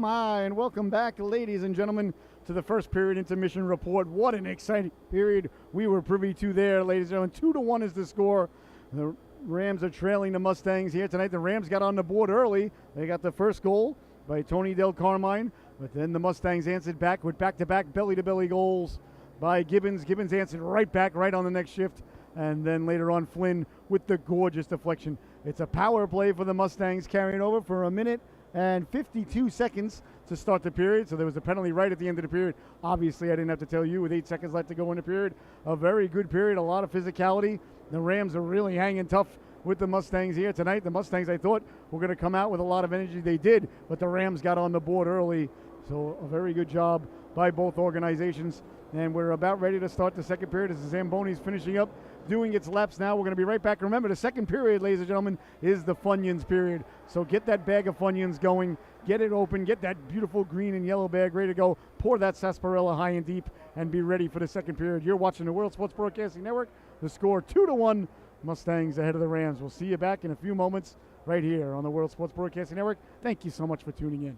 my, and welcome back, ladies and gentlemen, to the first period intermission report. What an exciting period we were privy to there, ladies and gentlemen. 2-1 is the score. The Rams are trailing the Mustangs here tonight. The Rams got on the board early. They got the first goal by Tony Del Carmine, but then the Mustangs answered back with back-to-back belly-to-belly goals by Gibbons. Gibbons answered right back right on the next shift, and then later on Flynn with the gorgeous deflection. It's a power play for the Mustangs, carrying over for a minute and 52 seconds to start the period. So there was a penalty right at the end of the period. Obviously, I didn't have to tell you, with 8 seconds left to go in the period. A very good period, a lot of physicality. The Rams are really hanging tough with the Mustangs here tonight. The Mustangs, I thought, were going to come out with a lot of energy. They did, but the Rams got on the board early. So a very good job by both organizations. And we're about ready to start the second period as the Zamboni's finishing up, doing its laps now. We're going to be right back. Remember, the second period, ladies and gentlemen, is the Funyuns period. So get that bag of Funyuns going. Get it open. Get that beautiful green and yellow bag ready to go. Pour that sarsaparilla high and deep and be ready for the second period. You're watching the World Sports Broadcasting Network. The score 2-1. Mustangs ahead of the Rams. We'll see you back in a few moments right here on the World Sports Broadcasting Network. Thank you so much for tuning in.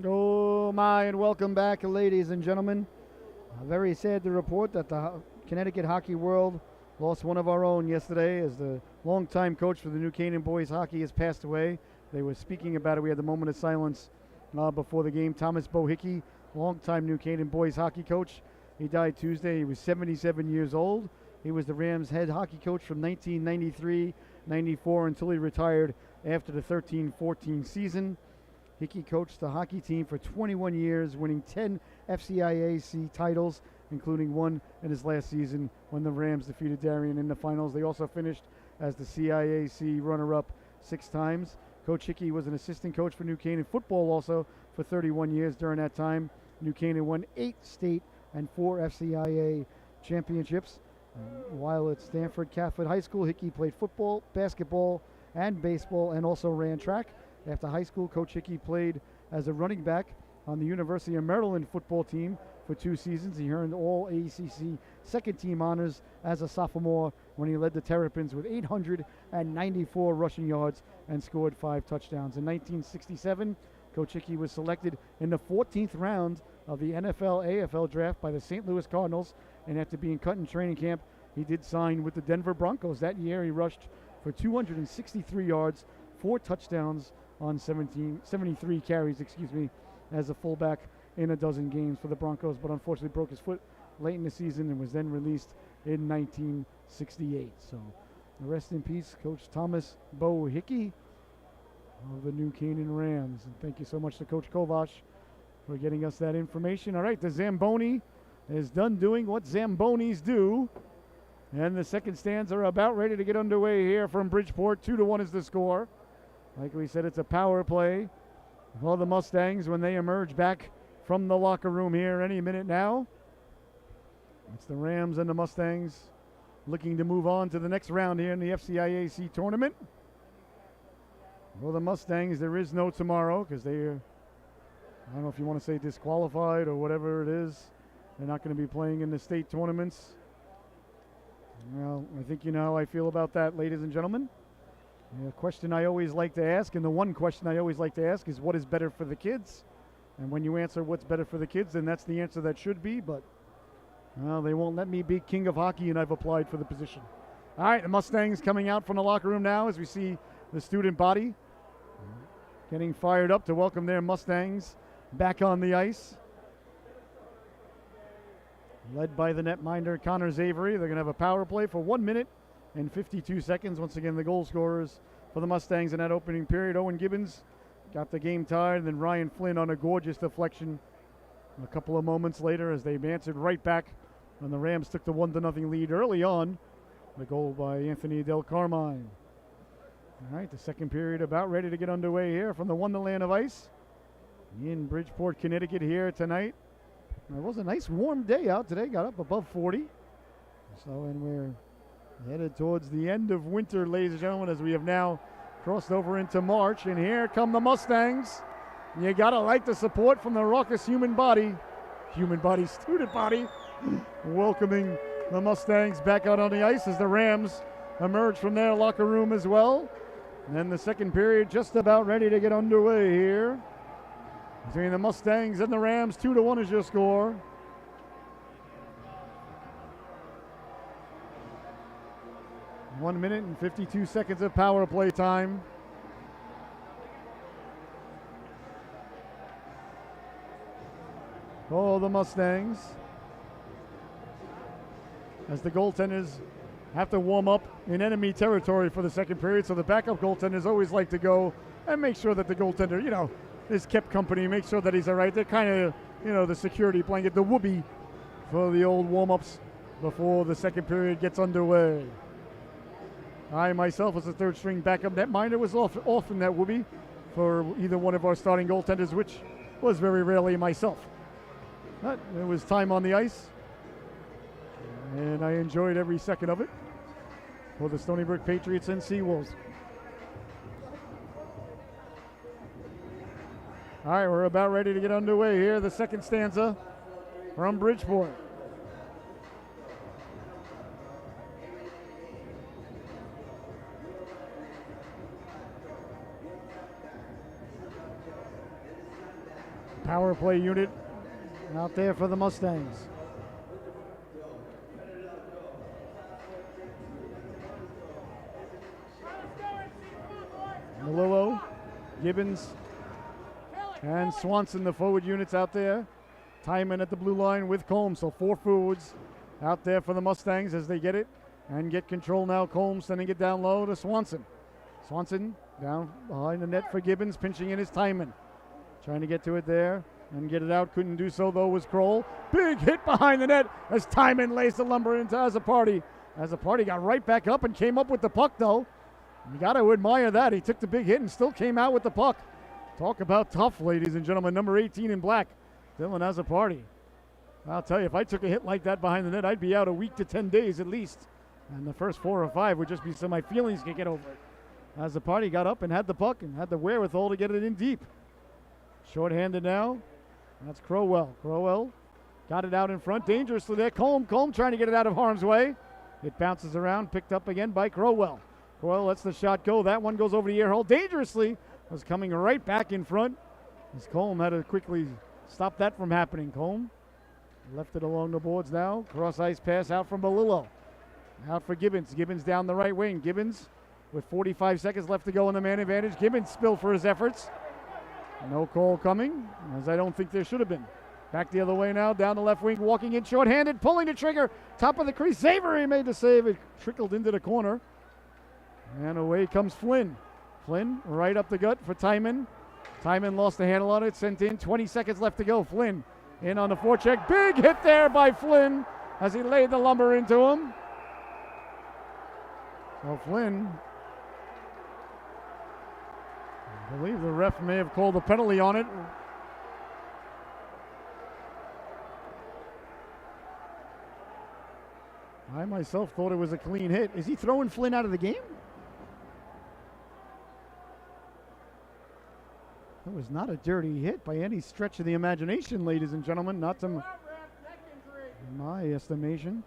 Oh my, and welcome back, ladies and gentlemen. Very sad to report that the Connecticut hockey world lost one of our own yesterday, as the longtime coach for the New Canaan boys hockey has passed away. They were speaking about it. We had the moment of silence before the game. Thomas Bohickey, longtime New Canaan boys hockey coach. He died Tuesday. He was 77 years old. He was the Rams head hockey coach from 1993-94 until he retired after the 13-14 season. Hickey coached the hockey team for 21 years, winning 10 FCIAC titles, including one in his last season when the Rams defeated Darien in the finals. They also finished as the CIAC runner-up 6 times. Coach Hickey was an assistant coach for New Canaan football also for 31 years. During that time, New Canaan won 8 state and 4 FCIA championships. While at Stanford Catholic High School, Hickey played football, basketball, and baseball, and also ran track. After high school, Coach Hickey played as a running back on the University of Maryland football team for 2 seasons. He earned all ACC second-team honors as a sophomore when he led the Terrapins with 894 rushing yards and scored 5 touchdowns. In 1967, Coach Hickey was selected in the 14th round of the NFL-AFL draft by the St. Louis Cardinals, and after being cut in training camp, he did sign with the Denver Broncos. That year, he rushed for 263 yards, 4 touchdowns on 73 carries, as a fullback in a dozen games for the Broncos, but unfortunately broke his foot late in the season and was then released in 1968. So rest in peace, Coach Thomas Bohickey of the New Canaan Rams. And thank you so much to Coach Kovash for getting us that information. All right, the Zamboni is done doing what Zambonis do, and the second stands are about ready to get underway here from Bridgeport. 2-1 is the score. Like we said, it's a power play for the Mustangs when they emerge back from the locker room here any minute now. It's the Rams and the Mustangs looking to move on to the next round here in the FCIAC tournament. For the Mustangs, there is no tomorrow because they're, I don't know if you want to say disqualified or whatever it is. They're not going to be playing in the state tournaments. Well, I think you know how I feel about that, ladies and gentlemen. The question I always like to ask, and the one question I always like to ask, is what is better for the kids? And when you answer what's better for the kids, then that's the answer that should be. But, well, they won't let me be king of hockey, and I've applied for the position. All right, the Mustangs coming out from the locker room now as we see the student body getting fired up to welcome their Mustangs back on the ice. Led by the netminder Connor Zavery. They're going to have a power play for 1 minute and 52 seconds. Once again, the goal scorers for the Mustangs in that opening period. Owen Gibbons got the game tied, and then Ryan Flynn on a gorgeous deflection a couple of moments later as they answered right back when the Rams took the 1-0 lead early on. The goal by Anthony Del Carmine. All right, the second period about ready to get underway here from the Wonderland of Ice in Bridgeport, Connecticut here tonight. It was a nice warm day out today, got up above 40. So, and we're headed towards the end of winter, ladies and gentlemen, as we have now crossed over into March. And here come the Mustangs. You gotta like the support from the raucous student body, welcoming the Mustangs back out on the ice as the Rams emerge from their locker room as well. And then the second period just about ready to get underway here between the Mustangs and the Rams. 2-1 is your score. One minute and 52 seconds of power play time. Oh, the Mustangs, as the goaltenders have to warm up in enemy territory for the second period, so the backup goaltenders always like to go and make sure that the goaltender, is kept company, make sure that he's all right. They're kind of, the security blanket, the whoopee for the old warm-ups before the second period gets underway. I myself, as a third-string backup netminder, was often that whoopee for either one of our starting goaltenders, which was very rarely myself. But there was time on the ice, and I enjoyed every second of it for the Stony Brook Patriots and Seawolves. All right, we're about ready to get underway here. The second stanza from Bridgeport. Power play unit out there for the Mustangs. Melillo, Gibbons, and Swanson, the forward units out there. Timon at the blue line with Combs. So 4 forwards out there for the Mustangs as they get it and get control now. Combs sending it down low to Swanson. Swanson down behind the net for Gibbons, pinching in his Timon. Trying to get to it there and get it out. Couldn't do so, though, was Kroll. Big hit behind the net as Timon lays the lumber into Azzopardi. Azzopardi got right back up and came up with the puck, though. You got to admire that. He took the big hit and still came out with the puck. Talk about tough, ladies and gentlemen. Number 18 in black, Dylan Azzopardi. I'll tell you, if I took a hit like that behind the net, I'd be out a week to 10 days at least. And the first 4 or 5 would just be so my feelings could get over it. Azzopardi got up and had the puck and had the wherewithal to get it in deep. Short-handed now. That's Crowell. Crowell got it out in front dangerously there. Combe trying to get it out of harm's way. It bounces around, picked up again by Crowell. Crowell lets the shot go. That one goes over the ear hole dangerously. Was coming right back in front as Combe had to quickly stop that from happening. Combe left it along the boards now. Cross-ice pass out from Melillo. Out for Gibbons. Gibbons down the right wing. Gibbons with 45 seconds left to go in the man advantage. Gibbons spilled for his efforts. No call coming, as I don't think there should have been. Back the other way now, down the left wing, walking in short-handed, pulling the trigger, top of the crease. Zavery made the save. It trickled into the corner. And away comes Flynn. Flynn right up the gut for Timon. Timon lost the handle on it, sent in. 20 seconds left to go. Flynn in on the forecheck. Big hit there by Flynn as he laid the lumber into him. So Flynn, I believe the ref may have called a penalty on it. I myself thought it was a clean hit. Is he throwing Flynn out of the game? It was not a dirty hit by any stretch of the imagination, ladies and gentlemen. Not to my estimation.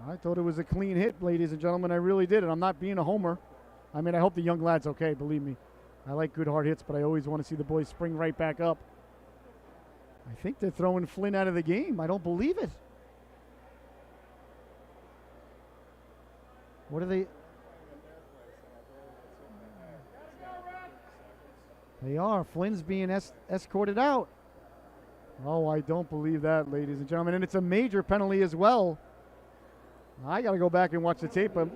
I thought it was a clean hit, ladies and gentlemen. I really did, and I'm not being a homer. I mean, I hope the young lad's okay, believe me. I like good hard hits, but I always want to see the boys spring right back up. I think they're throwing Flynn out of the game. I don't believe it. What are they? They are. Flynn's being escorted out. Oh, I don't believe that, ladies and gentlemen. And it's a major penalty as well. I got to go back and watch the tape. I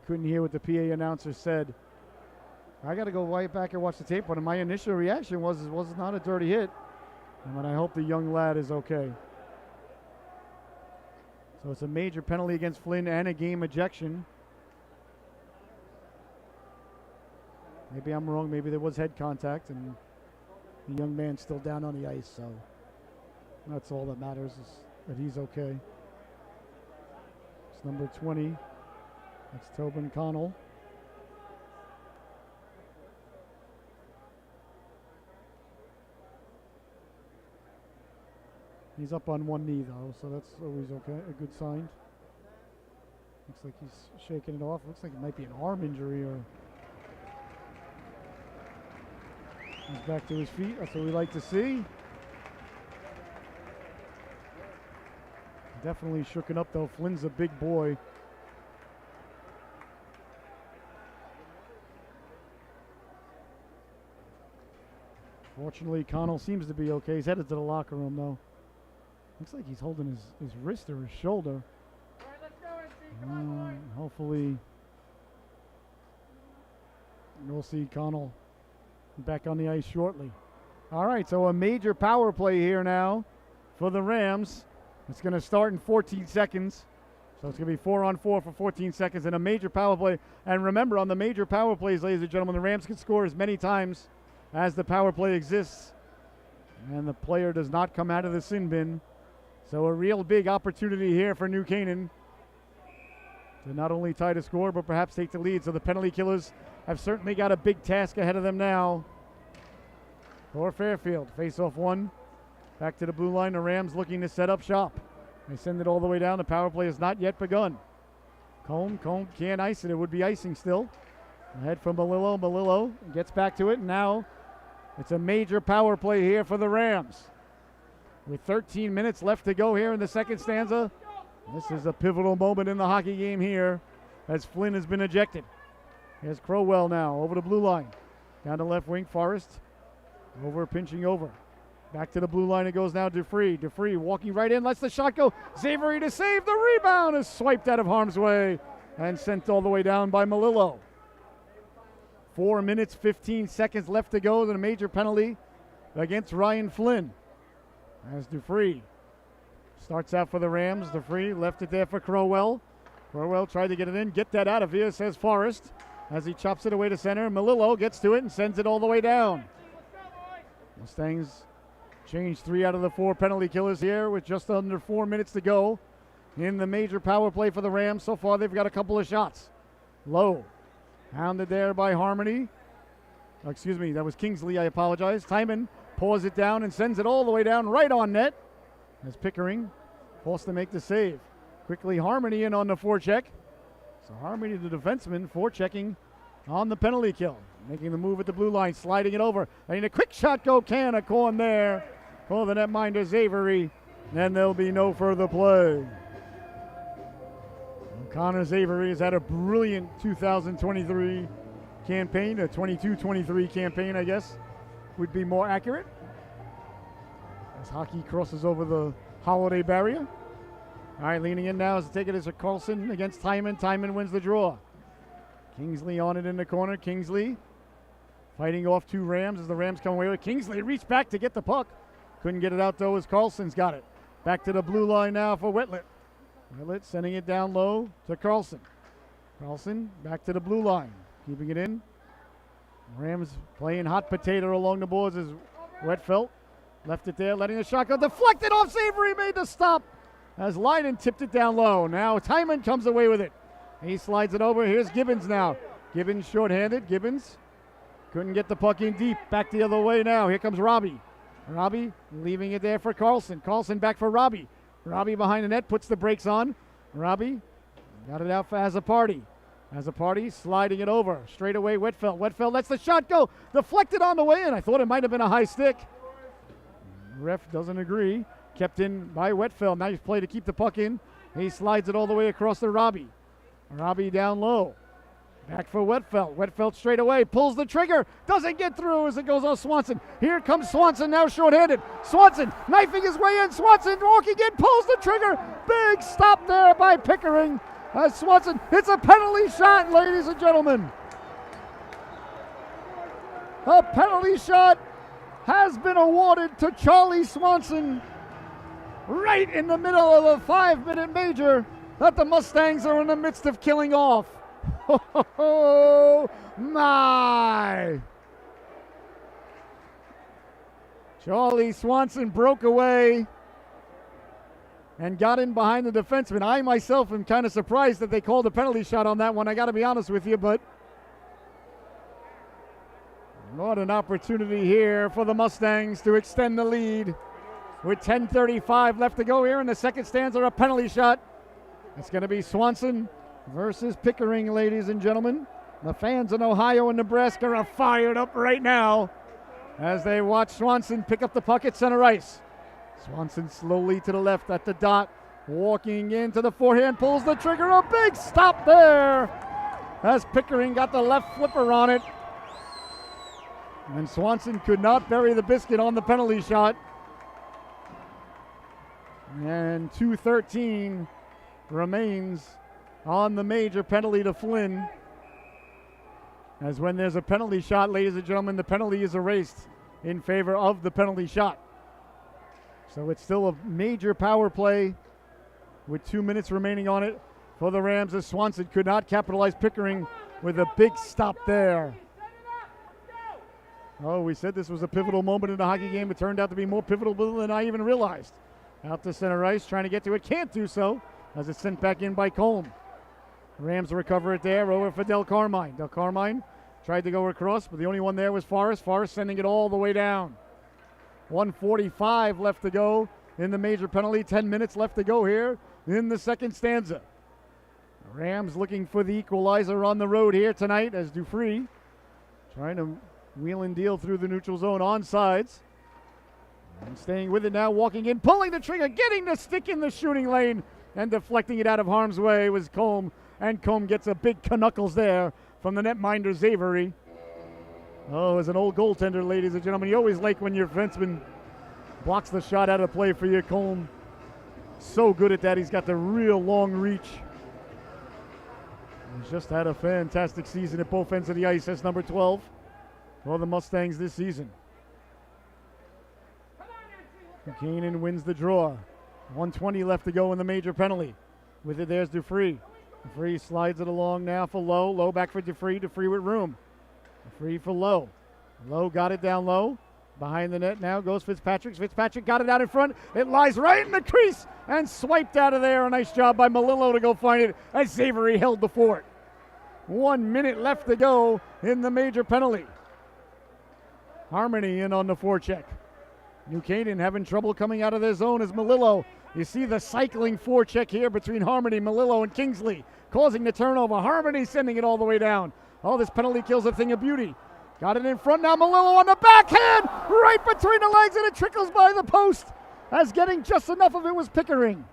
couldn't hear what the PA announcer said. I got to go right back and watch the tape. But my initial reaction was not a dirty hit. And I hope the young lad is okay. So it's a major penalty against Flynn and a game ejection. Maybe I'm wrong. Maybe there was head contact and the young man's still down on the ice. So that's all that matters, is that he's okay. It's number 20. That's Tobin Connell. He's up on one knee, though, so that's always okay, a good sign. Looks like he's shaking it off. Looks like it might be an arm injury, or he's back to his feet. That's what we like to see. Definitely shooken up, though. Flynn's a big boy. Fortunately, Connell seems to be okay. He's headed to the locker room, though. Looks like he's holding his wrist or his shoulder. All right, let's go, NC. Come on, boys. Hopefully, we'll see Connell back on the ice shortly. All right, so a major power play here now for the Rams. It's going to start in 14 seconds. So it's going to be 4-on-4 for 14 seconds and a major power play. And remember, on the major power plays, ladies and gentlemen, the Rams can score as many times as the power play exists. And the player does not come out of the sin bin. So a real big opportunity here for New Canaan to not only tie the score, but perhaps take the lead. So the penalty killers have certainly got a big task ahead of them now. For Fairfield, face-off one. Back to the blue line. The Rams looking to set up shop. They send it all the way down. The power play has not yet begun. Combe can't ice it. It would be icing still. Ahead from Melillo. Melillo gets back to it. And now it's a major power play here for the Rams. With 13 minutes left to go here in the second stanza. This is a pivotal moment in the hockey game here as Flynn has been ejected. Here's Crowell now over the blue line. Down to left wing, Forrest. Over, pinching over. Back to the blue line it goes now, Dufree. Dufree walking right in, lets the shot go. Xavery to save. The rebound is swiped out of harm's way and sent all the way down by Melillo. 4 minutes, 15 seconds left to go. And a major penalty against Ryan Flynn. As Dufree starts out for the Rams. Dufree left it there for Crowell. Crowell tried to get it in. Get that out of here, says Forrest. As he chops it away to center. Melillo gets to it and sends it all the way down. Mustangs change 3 out of the 4 penalty killers here with just under 4 minutes to go in the major power play for the Rams. So far they've got a couple of shots. Low. Hounded there by Harmony. Excuse me, that was Kingsley, I apologize. Timon paws it down and sends it all the way down right on net as Pickering forced to make the save. Quickly Harmony in on the forecheck. So Harmony, the defenseman, forechecking on the penalty kill. Making the move at the blue line, sliding it over. And a quick shot go Canaan there for the netminder Xavery. And there'll be no further play. Connor Xavery has had a brilliant 2023 campaign, a 22-23 campaign, I guess, would be more accurate. As hockey crosses over the holiday barrier. All right, leaning in now as to take it is a Carlson against Timon. Timon wins the draw. Kingsley on it in the corner. Kingsley fighting off 2 Rams as the Rams come away with Kingsley. Reached back to get the puck. Couldn't get it out though as Carlson's got it. Back to the blue line now for Whitlet. Whitlet sending it down low to Carlson. Carlson back to the blue line. Keeping it in. Rams playing hot potato along the boards as Wetfelt left it there, letting the shot go. Deflected off Xavery, made the stop as Leiden tipped it down low. Now Timon comes away with it. He slides it over. Here's Gibbons now. Gibbons shorthanded. Gibbons couldn't get the puck in deep. Back the other way now. Here comes Robbie. Robbie leaving it there for Carlson. Carlson back for Robbie. Robbie behind the net puts the brakes on. Robbie got it out for Azzopardi. Azzopardi sliding it over. Straight away, Whitfield. Whitfield lets the shot go. Deflected on the way in. I thought it might have been a high stick. Ref doesn't agree. Kept in by Whitfield. Nice play to keep the puck in. He slides it all the way across to Robbie. Robbie down low. Back for Whitfield. Whitfield straight away. Pulls the trigger. Doesn't get through as it goes on Swanson. Here comes Swanson now shorthanded. Swanson knifing his way in. Swanson walking in. Pulls the trigger. Big stop there by Pickering. Swanson, it's a penalty shot, ladies and gentlemen. A penalty shot has been awarded to Charlie Swanson right in the middle of a 5-minute major that the Mustangs are in the midst of killing off. Oh, my. Charlie Swanson broke away and got in behind the defenseman. I myself am kind of surprised that they called a penalty shot on that one. I got to be honest with you, but what an opportunity here for the Mustangs to extend the lead with 10:35 left to go here in the second stanza. A penalty shot. It's going to be Swanson versus Pickering, ladies and gentlemen. The fans in Ohio and Nebraska are fired up right now as they watch Swanson pick up the puck at center ice. Swanson slowly to the left at the dot, walking into the forehand, pulls the trigger. A big stop there as Pickering got the left flipper on it. And Swanson could not bury the biscuit on the penalty shot. And 2:13 remains on the major penalty to Flynn. As when there's a penalty shot, ladies and gentlemen, the penalty is erased in favor of the penalty shot. So it's still a major power play with 2 minutes remaining on it for the Rams as Swanson could not capitalize. Pickering with a big stop there. Oh, we said this was a pivotal moment in the hockey game. It turned out to be more pivotal than I even realized. Out to center ice, trying to get to it. Can't do so as it's sent back in by Colm. Rams recover it there over for Del Carmine. Del Carmine tried to go across, but the only one there was Forrest. Forrest sending it all the way down. 1:45 left to go in the major penalty. 10 minutes left to go here in the second stanza. Rams looking for the equalizer on the road here tonight as Dufresne trying to wheel and deal through the neutral zone on sides. And staying with it now, walking in, pulling the trigger, getting the stick in the shooting lane, and deflecting it out of harm's way was Colm. And Colm gets a big knuckles there from the netminder Zavery. Oh, as an old goaltender, ladies and gentlemen, you always like when your defenseman blocks the shot out of play for you. Colm, so good at that. He's got the real long reach. He's just had a fantastic season at both ends of the ice. That's number 12 for the Mustangs this season. Canaan wins the draw. 1:20 left to go in the major penalty. With it, there's Dufresne. Dufresne slides it along now for Lowe. Lowe back for Dufresne. Dufresne with room. Dufresne for Lowe. Lowe got it down low. Behind the net now goes Fitzpatrick. Fitzpatrick got it out in front. It lies right in the crease and swiped out of there. A nice job by Melillo to go find it as Zavery held the fort. 1 minute left to go in the major penalty. Harmony in on the forecheck. New Canaan having trouble coming out of their zone as Melillo. You see the cycling forecheck here between Harmony, Melillo, and Kingsley, causing the turnover. Harmony sending it all the way down. Oh, this penalty kills a thing of beauty. Got it in front now. Melillo on the backhand, right between the legs, and it trickles by the post. As getting just enough of it was Pickering.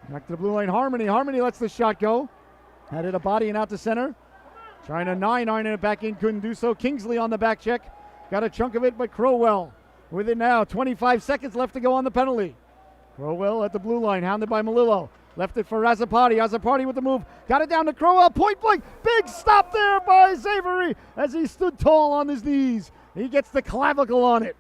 Back to the blue line, Harmony. Harmony lets the shot go. Had it a body and out to center. Trying to 9-iron it back in, couldn't do so. Kingsley on the back check. Got a chunk of it, but Crowell with it now. 25 seconds left to go on the penalty. Crowell at the blue line, hounded by Melillo. Left it for Azzopardi. Azzopardi with the move. Got it down to Crowell. Point blank. Big stop there by Zavery as he stood tall on his knees. He gets the clavicle on it.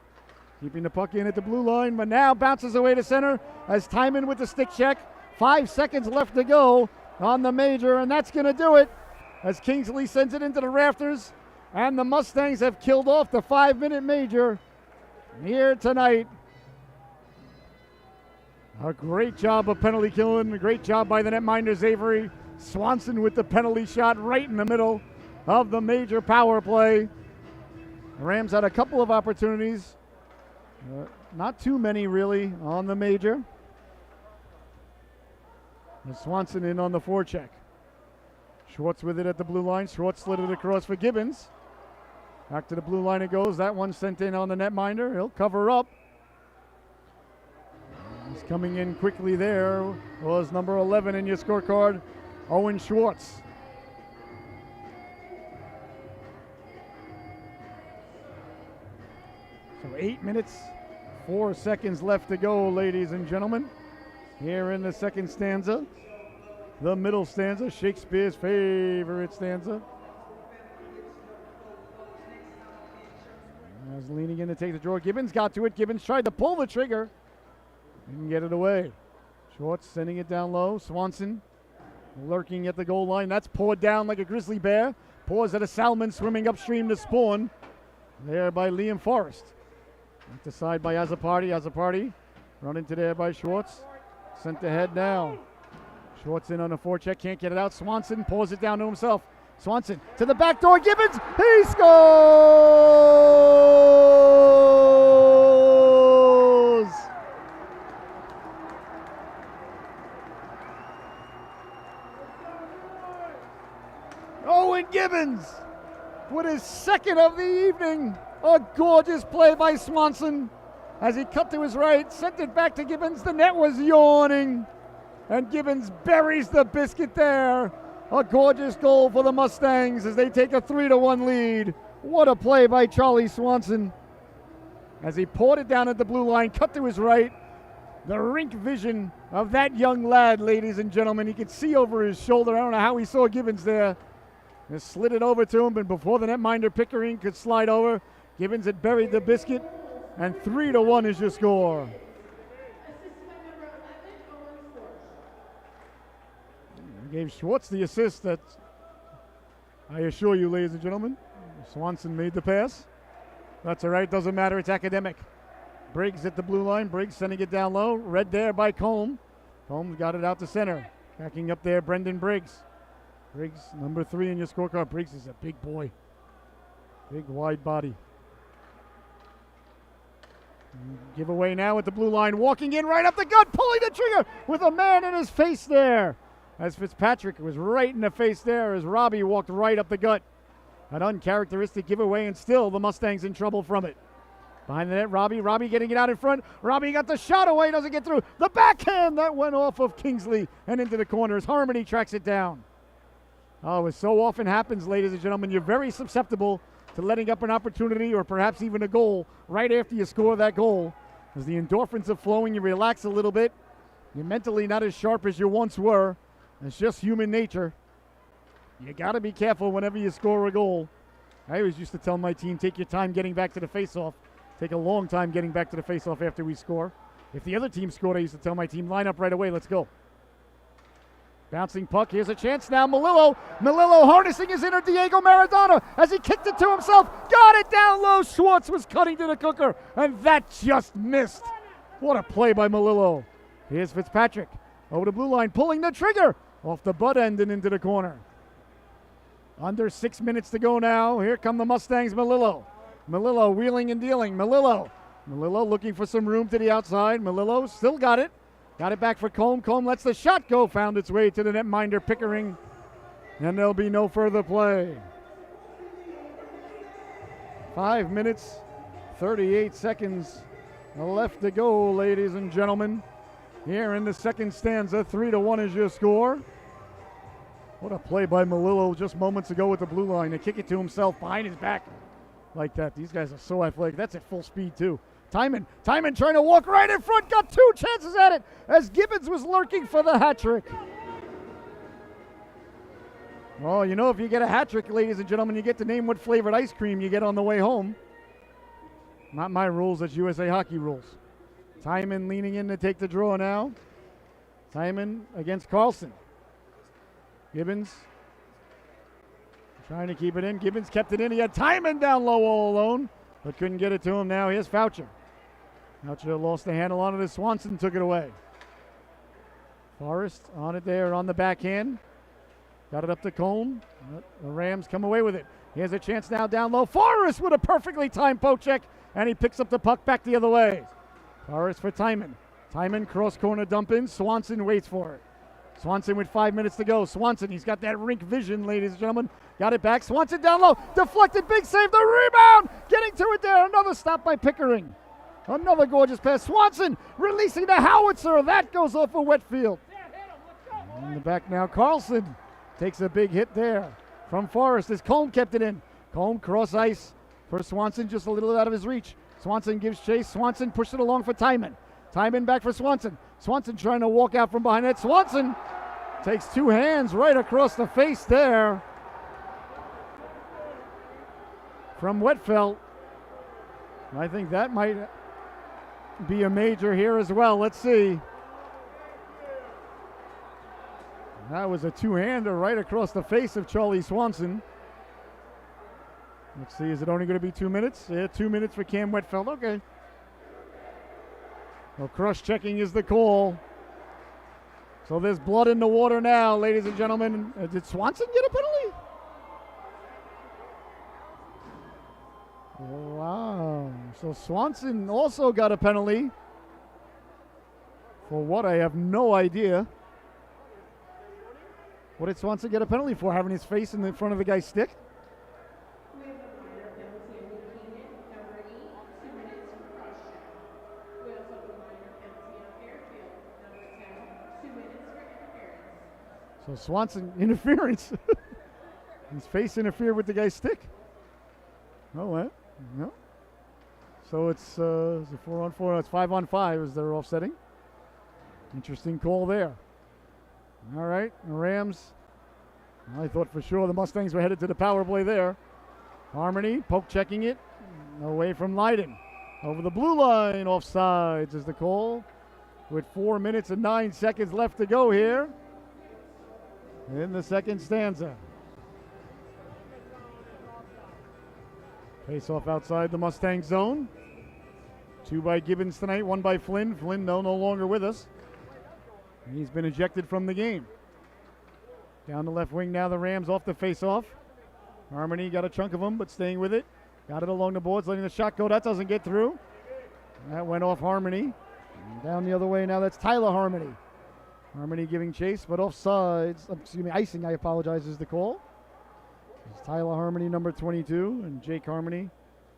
Keeping the puck in at the blue line, but now bounces away to center as Timon with the stick check. 5 seconds left to go on the major, and that's going to do it as Kingsley sends it into the rafters. And the Mustangs have killed off the 5-minute major here tonight. A great job of penalty killing. A great job by the netminder Zavery. Swanson with the penalty shot right in the middle of the major power play. The Rams had a couple of opportunities. Not too many really on the major. And Swanson in on the forecheck. Schwartz with it at the blue line. Schwartz slid it across for Gibbons. Back to the blue line it goes. That one sent in on the netminder. He'll cover up. He's coming in quickly there. Was number 11 in your scorecard, Owen Schwartz. So 8 minutes, 4 seconds left to go, ladies and gentlemen. Here in the second stanza. The middle stanza, Shakespeare's favorite stanza. As leaning in to take the draw. Gibbons got to it. Gibbons tried to pull the trigger. Didn't get it away. Schwartz sending it down low. Swanson lurking at the goal line. That's pawed down like a grizzly bear. Paws at a salmon swimming upstream to spawn. There by Liam Forrest. At the side by Azzopardi. Azzopardi run into there by Schwartz. Sent ahead now. Schwartz in on a forecheck. Can't get it out. Swanson paws it down to himself. Swanson to the back door. Gibbons. He scores! Owen Gibbons with his second of the evening. A gorgeous play by Swanson as he cut to his right, sent it back to Gibbons. The net was yawning, and Gibbons buries the biscuit there. A gorgeous goal for the Mustangs as they take a 3-1 lead. What a play by Charlie Swanson as he poured it down at the blue line, cut to his right. The rink vision of that young lad, ladies and gentlemen. He could see over his shoulder. I don't know how he saw Gibbons there. Just slid it over to him, but before the netminder Pickering could slide over, Gibbons had buried the biscuit, and 3-1 is your score. He gave Schwartz the assist that, I assure you, ladies and gentlemen, Swanson made the pass. That's all right, doesn't matter, it's academic. Briggs at the blue line, Briggs sending it down low, read there by Combe. Combs got it out to center. Backing up there, Brendan Briggs. Briggs, number 3 in your scorecard. Briggs is a big boy. Big, wide body. Give away now at the blue line, walking in right up the gut, pulling the trigger with a man in his face there. As Fitzpatrick was right in the face there as Robbie walked right up the gut. An uncharacteristic giveaway, and still the Mustangs in trouble from it. Behind the net, Robbie getting it out in front. Robbie got the shot away, doesn't get through. The backhand that went off of Kingsley and into the corners. Harmony tracks it down. Oh, it so often happens, ladies and gentlemen. You're very susceptible to letting up an opportunity or perhaps even a goal right after you score that goal. As the endorphins are flowing, you relax a little bit. You're mentally not as sharp as you once were. It's just human nature. You got to be careful whenever you score a goal. I always used to tell my team, take your time getting back to the faceoff. Take a long time getting back to the faceoff after we score. If the other team scored, I used to tell my team, line up right away, let's go. Bouncing puck, here's a chance now, Melillo harnessing his inner Diego Maradona as he kicked it to himself. Got it down low, Schwartz was cutting to the cooker, and that just missed. What a play by Melillo. Here's Fitzpatrick, over the blue line, pulling the trigger off the butt end and into the corner. Under 6 minutes to go now. Here come the Mustangs, Melillo wheeling and dealing, Melillo looking for some room to the outside. Melillo still got it. Got it back for Combe. Combe lets the shot go. Found its way to the netminder Pickering. And there'll be no further play. 5 minutes, 38 seconds left to go, ladies and gentlemen. Here in the second stanza, 3-1 is your score. What a play by Melillo just moments ago with the blue line to kick it to himself behind his back like that. These guys are so athletic. That's at full speed too. Timon trying to walk right in front, got 2 chances at it as Gibbons was lurking for the hat trick. Well, you know, if you get a hat trick, ladies and gentlemen, you get to name what flavored ice cream you get on the way home. Not my rules, that's USA Hockey rules. Timon leaning in to take the draw now. Timon against Carlson. Gibbons trying to keep it in. Gibbons kept it in. He had Timon down low all alone, but couldn't get it to him now. Here's Foucher. Foucher lost the handle on it as Swanson took it away. Forrest on it there on the backhand. Got it up to Combe. The Rams come away with it. Here's a chance now down low. Forrest with a perfectly timed poke check, and he picks up the puck back the other way. Forrest for Timon. Timon cross corner dump in. Swanson waits for it. Swanson with 5 minutes to go. Swanson, he's got that rink vision, ladies and gentlemen. Got it back. Swanson down low. Deflected. Big save. The rebound. Getting to it there. Another stop by Pickering. Another gorgeous pass. Swanson releasing the howitzer. That goes off of Whitfield. In the back now, Carlson takes a big hit there from Forrest as Combe kept it in. Combe cross ice for Swanson, just a little out of his reach. Swanson gives chase. Swanson pushed it along for Timon. Timon back for Swanson. Swanson trying to walk out from behind it. Swanson takes two hands right across the face there from Whitfield. I think that might be a major here as well. Let's see. That was a two-hander right across the face of Charlie Swanson. Let's see, is it only going to be 2 minutes? Yeah, 2 minutes for Cam Whitfield. Okay. Well, cross-checking is the call. So there's blood in the water now, ladies and gentlemen. Did Swanson get a penalty? Wow. So Swanson also got a penalty. For what? I have no idea. What did Swanson get a penalty for? Having his face in the front of the guy's stick? We have a minor penalty on Canaan, number 8, 2 minutes for cross-check. We also have a minor penalty on Fairfield, number 10, 2 minutes for interference. So Swanson, interference. His face interfered with the guy's stick. Oh, what? No. So it's is it 4-on-4? No, it's 5-on-5 as they're offsetting. Interesting call there. All right, the Rams. I thought for sure the Mustangs were headed to the power play there. Harmony, poke checking it. Away from Leiden. Over the blue line, offsides is the call. With 4 minutes and 9 seconds left to go here in the second stanza. Face off outside the Mustang zone. 2 by Gibbons tonight, 1 by Flynn. Flynn, no longer with us. He's been ejected from the game. Down the left wing now, the Rams off the face-off. Harmony got a chunk of them, but staying with it. Got it along the boards, letting the shot go. That doesn't get through. That went off Harmony. And down the other way now, that's Tyler Harmony. Harmony giving chase, but offsides. Excuse me, icing, I apologize, is the call. It's Tyler Harmony, number 22, and Jake Harmony,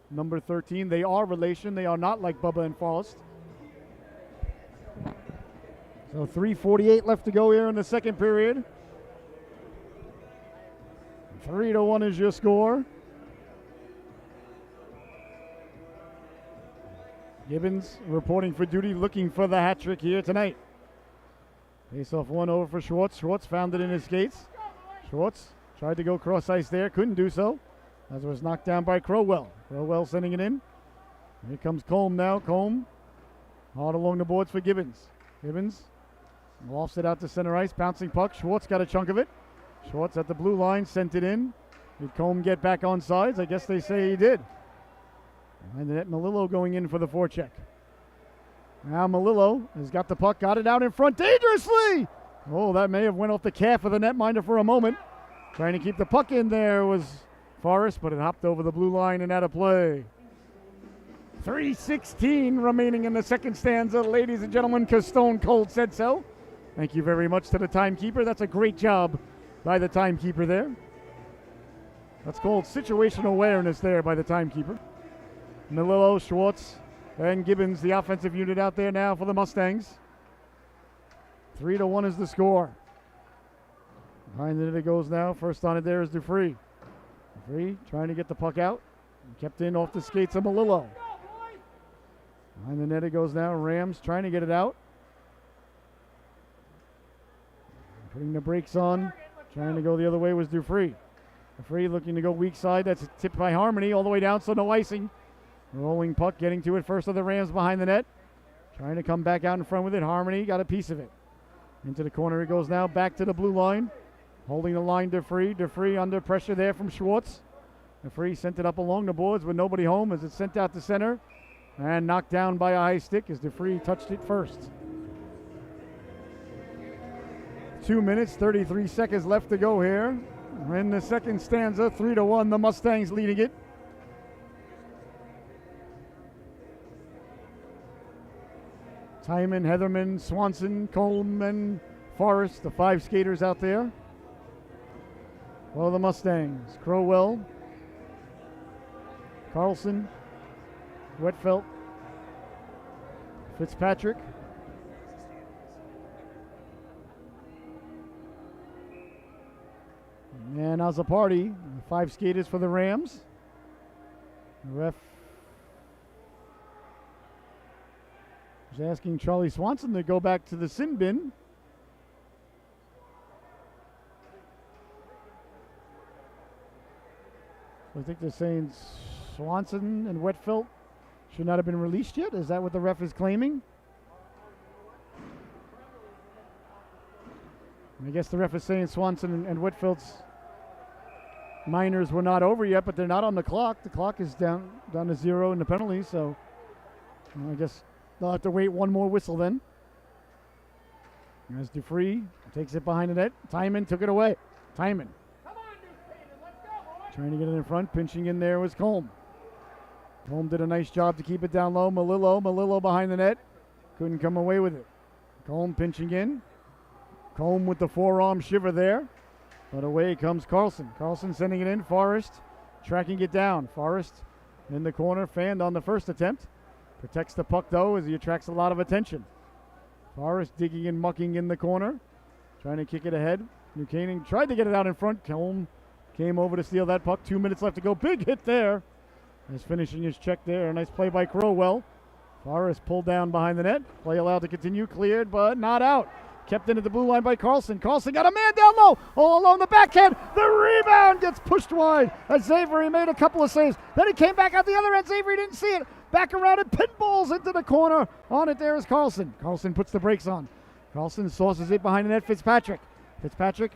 number 13. They are relation. They are not like Bubba and Forrest. So 3:48 left to go here in the second period. 3-1 is your score. Gibbons reporting for duty, looking for the hat trick here tonight. Face off one over for Schwartz. Schwartz found it in his skates. Schwartz tried to go cross ice there, couldn't do so, as it was knocked down by Crowell. Crowell sending it in. Here comes Combe now. Combe hard along the boards for Gibbons. Gibbons lofts it out to center ice, bouncing puck. Schwartz got a chunk of it. Schwartz at the blue line, sent it in. Did Combe get back on sides? I guess they say he did. And the net, Melillo going in for the forecheck. Now Melillo has got the puck, got it out in front dangerously. Oh, that may have went off the calf of the netminder for a moment. Trying to keep the puck in there was Forrest, but it hopped over the blue line and out of play. 3:16 remaining in the second stanza, ladies and gentlemen, because Stone Cold said so. Thank you very much to the timekeeper. That's a great job by the timekeeper there. That's called situational awareness there by the timekeeper. Melillo, Schwartz, and Gibbons, the offensive unit out there now for the Mustangs. 3-1 is the score. Behind the net it goes now. First on it there is Dufree. Dufree trying to get the puck out. Kept in off the skates of Melillo. Behind the net it goes now. Rams trying to get it out. Putting the brakes on. Trying to go the other way was Dufree. Dufree looking to go weak side. That's tipped by Harmony all the way down, so no icing. Rolling puck, getting to it first of the Rams behind the net. Trying to come back out in front with it. Harmony got a piece of it. Into the corner it goes now. Back to the blue line. Holding the line, Dufree. Dufree under pressure there from Schwartz. Dufree sent it up along the boards with nobody home as it's sent out to center. And knocked down by a high stick as Dufree touched it first. 2 minutes, 33 seconds left to go here. We're in the second stanza, 3-1, the Mustangs leading it. Timon, Heatherman, Swanson, Coleman, Forrest, the 5 skaters out there. Well, the Mustangs. Crowell, Carlson, Wetfelt, Fitzpatrick, and as a party, 5 skaters for the Rams. The ref is asking Charlie Swanson to go back to the sin bin. I think they're saying Swanson and Wetfelt should not have been released yet. Is that what the ref is claiming? I guess the ref is saying Swanson and Whitfield's minors were not over yet, but they're not on the clock. The clock is down to 0 in the penalty, so I guess they'll have to wait one more whistle then. As Dufree takes it behind the net. Timon took it away. Timon. Trying to get it in front. Pinching in there was Colm. Colm did a nice job to keep it down low. Malillo behind the net. Couldn't come away with it. Colm pinching in. Colm with the forearm shiver there. But away comes Carlson. Carlson sending it in. Forrest tracking it down. Forrest in the corner. Fanned on the first attempt. Protects the puck though as he attracts a lot of attention. Forrest digging and mucking in the corner. Trying to kick it ahead. New Canaan tried to get it out in front. Colm came over to steal that puck. 2 minutes left to go. Big hit there. He's finishing his check there. A nice play by Crowell. Forrest pulled down behind the net. Play allowed to continue. Cleared, but not out. Kept into the blue line by Carlson. Carlson got a man down low. All along the backhand. The rebound gets pushed wide as Avery made a couple of saves. Then he came back out the other end. Avery didn't see it. Back around and pinballs into the corner. On it there is Carlson. Carlson puts the brakes on. Carlson sauces it behind the net. Fitzpatrick. Fitzpatrick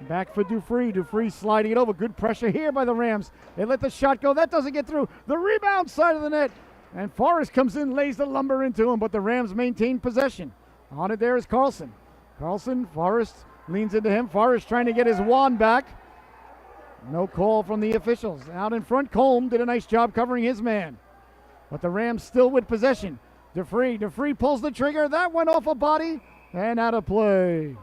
back for Dufree. Dufree sliding it over. Good pressure here by the Rams. They let the shot go. That doesn't get through. The rebound side of the net. And Forrest comes in, lays the lumber into him, but the Rams maintain possession. On it there is Carlson. Carlson, Forrest leans into him. Forrest trying to get his wand back. No call from the officials. Out in front, Colm did a nice job covering his man. But the Rams still with possession. Dufree pulls the trigger. That went off a body and out of play.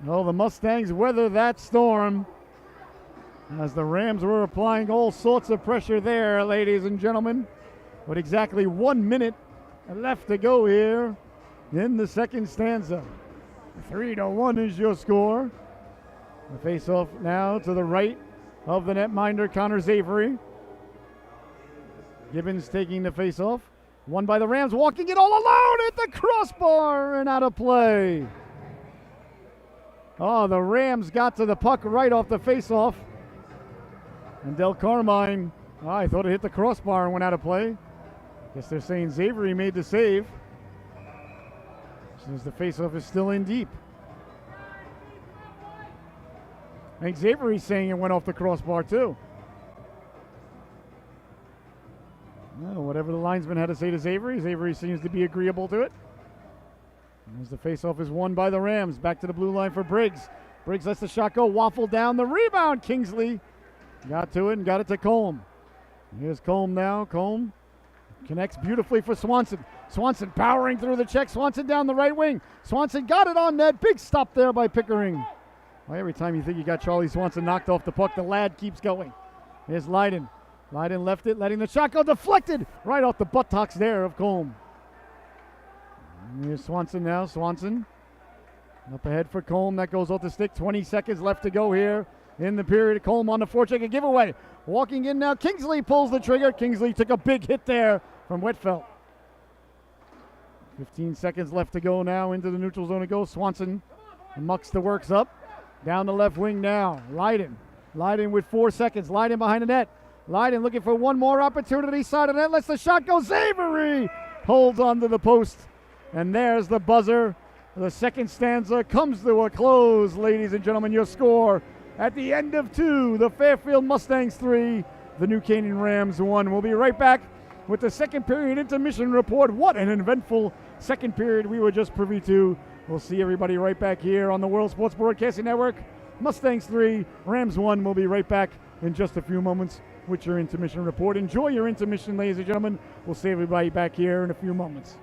Well, the Mustangs weather that storm as the Rams were applying all sorts of pressure there, ladies and gentlemen. With exactly 1 minute left to go here in the second stanza. 3-1 is your score. The face-off now to the right of the netminder, Connor Avery. Gibbons taking the face-off. Won by the Rams, walking it all alone at the crossbar and out of play. Oh, the Rams got to the puck right off the face-off. And Del Carmine, I thought it hit the crossbar and went out of play. Guess they're saying Avery made the save. Since the face-off is still in deep. I think Avery's saying it went off the crossbar too. Well, whatever the linesman had to say to Avery, Avery seems to be agreeable to it. As the face-off is won by the Rams. Back to the blue line for Briggs. Briggs lets the shot go, waffle down. The rebound, Kingsley got to it and got it to Colm. Here's Colm now. Colm connects beautifully for Swanson. Swanson powering through the check. Swanson down the right wing. Swanson got it on net. Big stop there by Pickering. Well, every time you think you got Charlie Swanson knocked off the puck, the lad keeps going. Here's Leiden. Leiden left it, letting the shot go deflected right off the buttocks there of Colm. And here's Swanson now. Swanson up ahead for Colm. That goes off the stick. 20 seconds left to go here in the period. Colm on the forecheck, a giveaway. Walking in now. Kingsley pulls the trigger. Kingsley took a big hit there from Wetfelt. 15 seconds left to go now into the neutral zone to go. Swanson mucks the works up. Down the left wing now. Leiden. Leiden with 4 seconds. Leiden behind the net. Leiden looking for one more opportunity. Side of the net. Lets the shot go. Avery holds onto the post. And there's the buzzer. The second stanza comes to a close, ladies and gentlemen. Your score at the end of 2. The Fairfield Mustangs 3. The New Canaan Rams 1. We'll be right back with the second period intermission report. What an eventful second period we were just privy to. We'll see everybody right back here on the World Sports Broadcasting Network. Mustangs 3, Rams 1. We'll be right back in just a few moments with your intermission report. Enjoy your intermission, ladies and gentlemen. We'll see everybody back here in a few moments.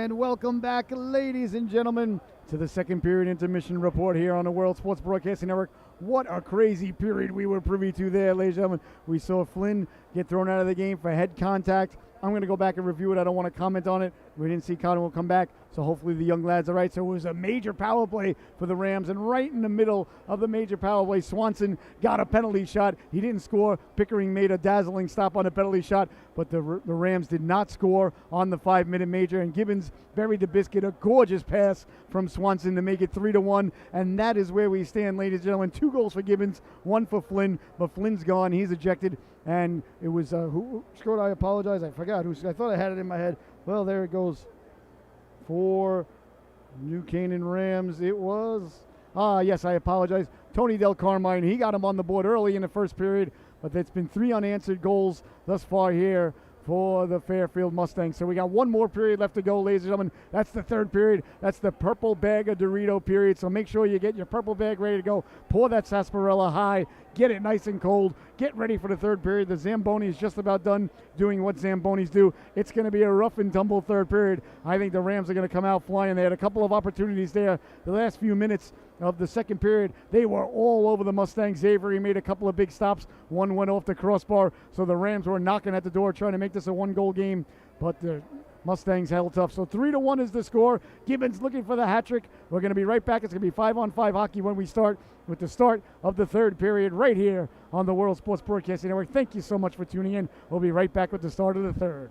and welcome back, ladies and gentlemen, to the second period intermission report here on the World Sports Broadcasting Network. What a crazy period we were privy to there, ladies and gentlemen. We saw Flynn get thrown out of the game for head contact. I'm going to go back and review it. I don't want to comment on it. We didn't see Connor will come back, so hopefully the young lads are right. So it was a major power play for the Rams, and right in the middle of the major power play, Swanson got a penalty shot. He didn't score. Pickering made a dazzling stop on a penalty shot, but the Rams did not score on the 5-minute major, and Gibbons buried the biscuit. A gorgeous pass from Swanson to make it 3-1, and that is where we stand, ladies and gentlemen. 2 goals for Gibbons, 1 for Flynn, but Flynn's gone. He's ejected. And it was, who scored? I apologize. I forgot who. I thought I had it in my head. Well, there it goes. For New Canaan Rams, it was, yes, I apologize. Tony Del Carmine. He got him on the board early in the first period, but it's been 3 unanswered goals thus far here for the Fairfield Mustangs. So we got 1 more period left to go, ladies and gentlemen. That's the 3rd period. That's the purple bag of Dorito period. So make sure you get your purple bag ready to go. Pour that sarsaparilla high. Get it nice and cold. Get ready for the 3rd period. The Zamboni is just about done doing what Zambonis do. It's going to be a rough and tumble 3rd period. I think the Rams are going to come out flying. They had a couple of opportunities there. The last few minutes of the 2nd period, they were all over the Mustangs. Avery made a couple of big stops. One went off the crossbar, so the Rams were knocking at the door trying to make this a 1-goal game, but the Mustangs held tough. So 3-1 is the score. Gibbons looking for the hat trick. We're going to be right back. It's going to be 5-on-5 hockey when we start with the start of the 3rd period right here on the World Sports Broadcasting Network. Thank you so much for tuning in. We'll be right back with the start of the 3rd.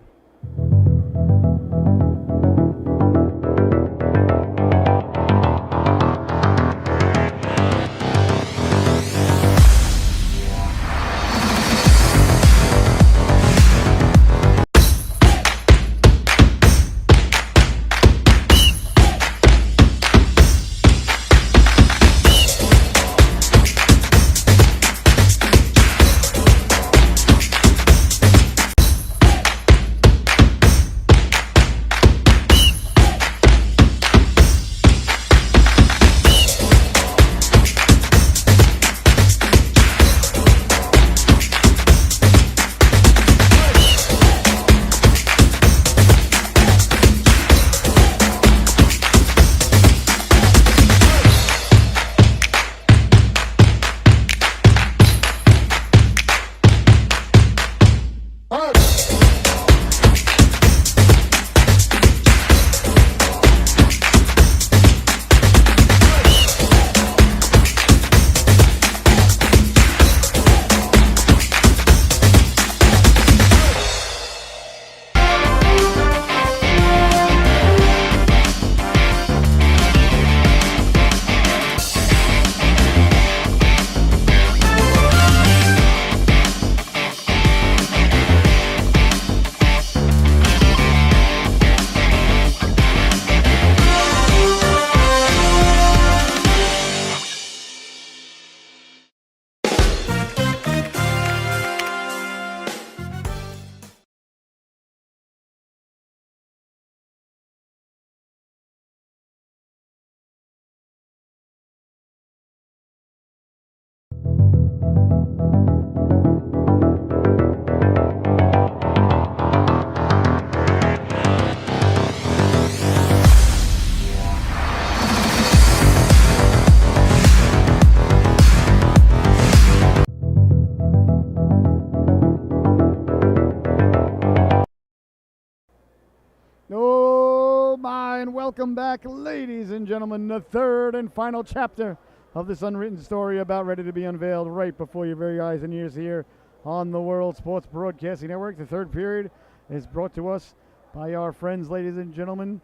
Welcome back, ladies and gentlemen, the 3rd and final chapter of this unwritten story about ready to be unveiled right before your very eyes and ears here on the World Sports Broadcasting Network. The 3rd period is brought to us by our friends, ladies and gentlemen,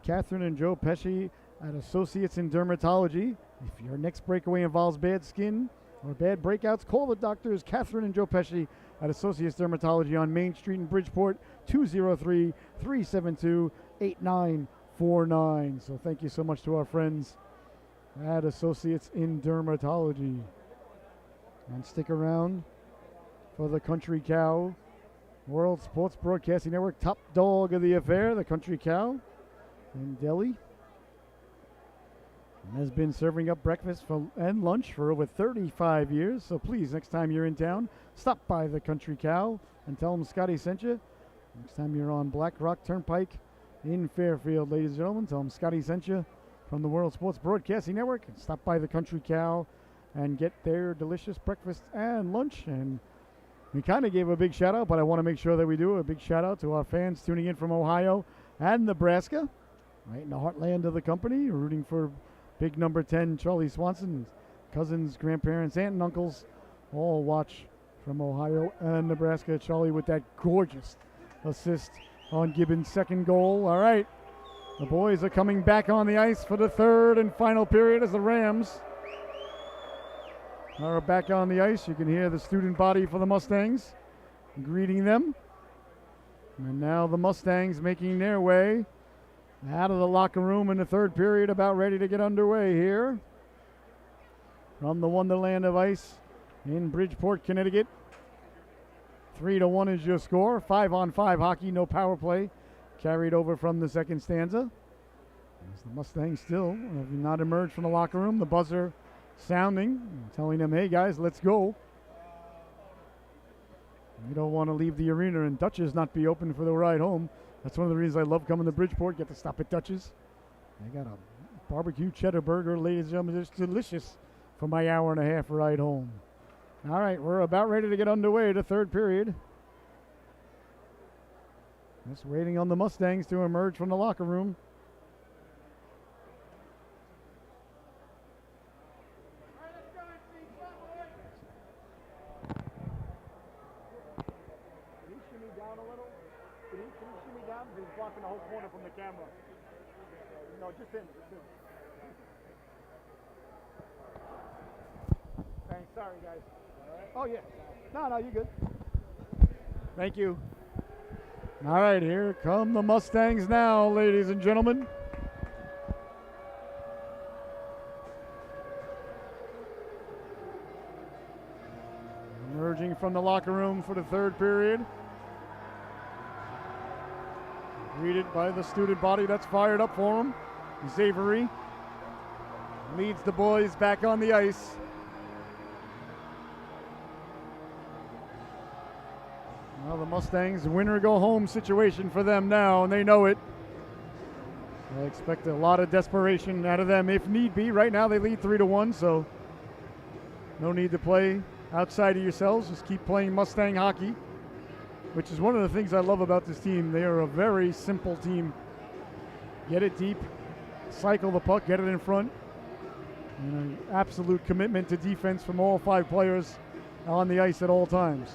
Catherine and Joe Pesci at Associates in Dermatology. If your next breakaway involves bad skin or bad breakouts, call the doctors Catherine and Joe Pesci at Associates Dermatology on Main Street in Bridgeport, 203-372-8949. So thank you so much to our friends at Associates in Dermatology. And stick around for the Country Cow World Sports Broadcasting Network top dog of the affair, the Country Cow in Delhi. And has been serving up breakfast and lunch for over 35 years. So please, next time you're in town, stop by the Country Cow and tell them Scotty sent you. Next time you're on Black Rock Turnpike in Fairfield, ladies and gentlemen, tell them Scotty sent you from the World Sports Broadcasting Network. And stop by the Country Cow and get their delicious breakfast and lunch. And We kind of gave a big shout out, but I want to make sure that we do a big shout out to our fans tuning in from Ohio and Nebraska, right in the heartland of the company, rooting for big number 10 Charlie Swanson. Cousins, grandparents, aunt and uncles all watch from Ohio and Nebraska. Charlie with that gorgeous assist on Gibbons' second goal. All right, the boys are coming back on the ice for the third and final period as the Rams are back on the ice. You can hear the student body for the Mustangs greeting them. And now the Mustangs making their way out of the locker room in the third period, about ready to get underway here from the Wonderland of Ice in Bridgeport, Connecticut. 3-1 is your score. 5-on-5 hockey, no power play, carried over from the second stanza. As the Mustangs still have not emerged from the locker room. The buzzer sounding, telling them, hey guys, let's go. You don't want to leave the arena and Dutch's not be open for the ride home. That's one of the reasons I love coming to Bridgeport. Get to stop at Dutch's. They got a barbecue cheddar burger, ladies and gentlemen. It's delicious for my hour and a half ride home. All right, we're about ready to get underway the third period. Just waiting on the Mustangs to emerge from the locker room. Can you shimmy down a little? Can you shimmy down? He's blocking the whole corner from the camera. No, just him. Thanks. Sorry, guys. Oh, yeah. No, you're good. Thank you. All right, here come the Mustangs now, ladies and gentlemen. Emerging from the locker room for the third period. Greeted by the student body that's fired up for him. Xavery leads the boys back on the ice. Well, the Mustangs, win or go home situation for them now, and they know it. I expect a lot of desperation out of them if need be. Right now they lead 3-1, so no need to play outside of yourselves. Just keep playing Mustang hockey, which is one of the things I love about this team. They are a very simple team. Get it deep, cycle the puck, get it in front. And an absolute commitment to defense from all 5 players on the ice at all times.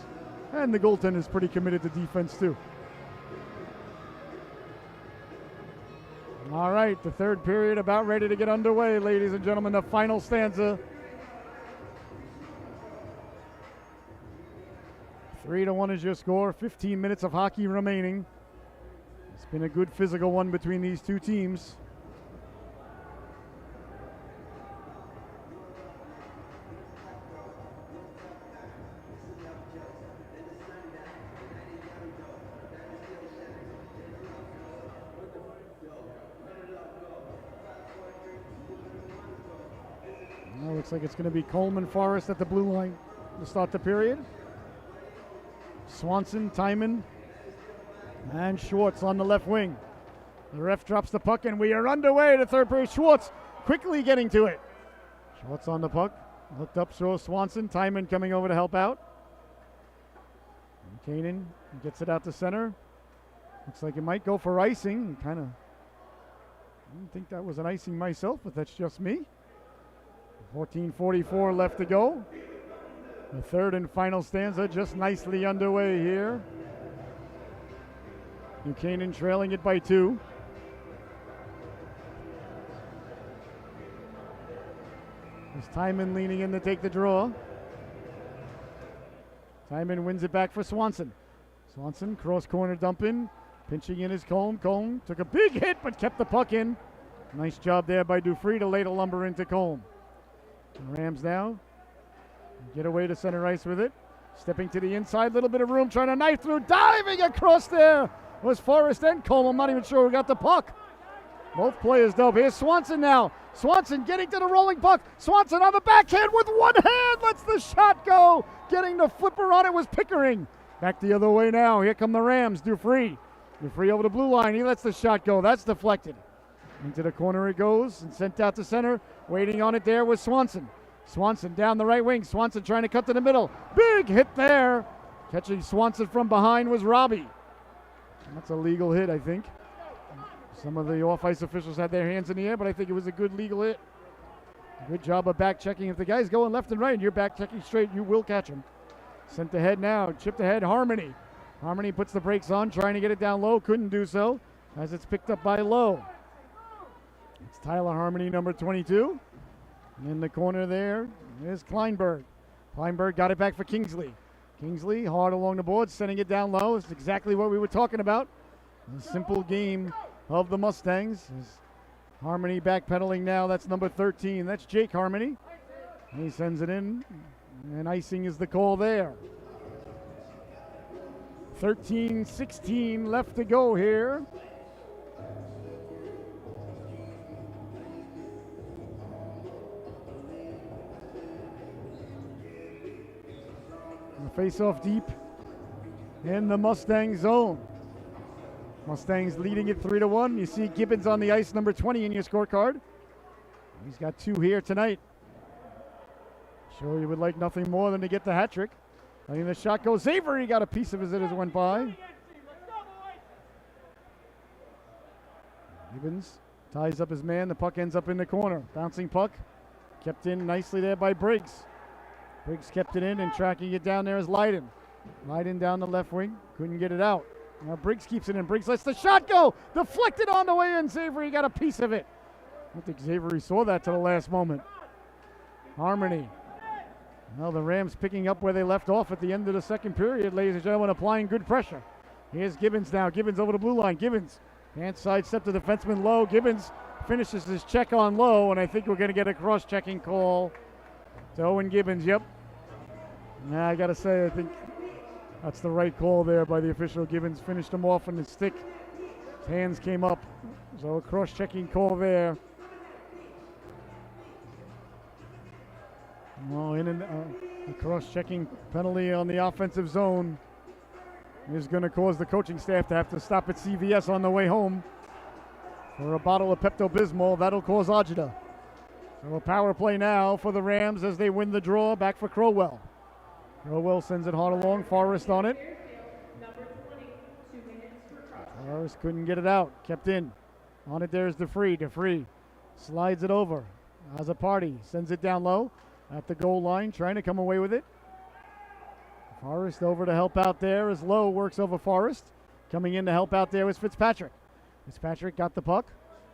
And the goaltender is pretty committed to defense too. All right, the third period about ready to get underway, ladies and gentlemen. The final stanza. 3-1 is your score. 15 minutes of hockey remaining. It's been a good physical one between these two teams. Well, looks like it's going to be Coleman Forrest at the blue line to start the period. Swanson, Timon, and Schwartz on the left wing. The ref drops the puck, and we are underway to third period. Schwartz quickly getting to it. Schwartz on the puck. Hooked up, shows Swanson. Timon coming over to help out. And Canaan gets it out to center. Looks like it might go for icing. I didn't think that was an icing myself, but that's just me. 14:44 left to go. The third and final stanza just nicely underway here. Buchanan trailing it by 2. There's Timon leaning in to take the draw. Timon wins it back for Swanson. Swanson cross corner dump in. Pinching in his Cone. Cone took a big hit but kept the puck in. Nice job there by Dufresne to lay the lumber into Cone. The Rams now get away to center ice with it. Stepping to the inside, little bit of room, trying to knife through, diving across there was Forrest and Cole. I'm not even sure who got the puck. Both players dope. Here's Swanson now. Swanson getting to the rolling puck. Swanson on the backhand with one hand, lets the shot go. Getting the flipper on it was Pickering. Back the other way now. Here come the Rams. Dufresne over the blue line. He lets the shot go. That's deflected. Into the corner it goes and sent out to center. Waiting on it there was Swanson. Swanson down the right wing. Swanson trying to cut to the middle. Big hit there. Catching Swanson from behind was Robbie. That's a legal hit, I think. Some of the off-ice officials had their hands in the air, but I think it was a good legal hit. Good job of back checking. If the guy's going left and right and you're back checking straight, you will catch him. Sent ahead now, chipped ahead, Harmony. Harmony puts the brakes on, trying to get it down low, couldn't do so, as it's picked up by Lowe. It's Tyler Harmony, number 22. And in the corner there is Kleinberg. Kleinberg got it back for Kingsley. Kingsley hard along the board, sending it down low. It's exactly what we were talking about. A simple game of the Mustangs. Harmony backpedaling now. That's number 13. That's Jake Harmony. He sends it in, and icing is the call there. 13-16 left to go here. The face-off deep in the Mustang zone. Mustangs leading it 3-1. You see Gibbons on the ice, number 20 in your scorecard. He's got 2 here tonight. Sure, you would like nothing more than to get the hat trick. I mean, the shot goes. Avery got a piece of it as it went by. Gibbons ties up his man. The puck ends up in the corner. Bouncing puck. Kept in nicely there by Briggs. Briggs kept it in, and tracking it down there is Leiden. Leiden down the left wing. Couldn't get it out. Now Briggs keeps it in. Briggs lets the shot go. Deflected on the way in. Xavier got a piece of it. I don't think Xavier saw that to the last moment. Harmony. Well, the Rams picking up where they left off at the end of the second period, ladies and gentlemen, applying good pressure. Here's Gibbons now. Gibbons over the blue line. Gibbons. Hand side step to defenseman Lowe. Gibbons finishes his check on Lowe, and I think we're going to get a cross-checking call to Owen Gibbons. Yep. Now, I got to say, I think that's the right call there by the official. Gibbons finished him off on his stick. His hands came up. So a cross-checking call there. Well, the cross-checking penalty on the offensive zone is going to cause the coaching staff to have to stop at CVS on the way home for a bottle of Pepto-Bismol. That'll cause agita. So a power play now for the Rams as they win the draw. Back for Crowell. Crowell sends it hard along. Forrest on it. Forrest couldn't get it out. Kept in. On it there's DeFree. DeFree slides it over. As a party. Sends it down low at the goal line. Trying to come away with it. Forrest over to help out there as Lowe works over Forrest. Coming in to help out there was Fitzpatrick. Fitzpatrick got the puck.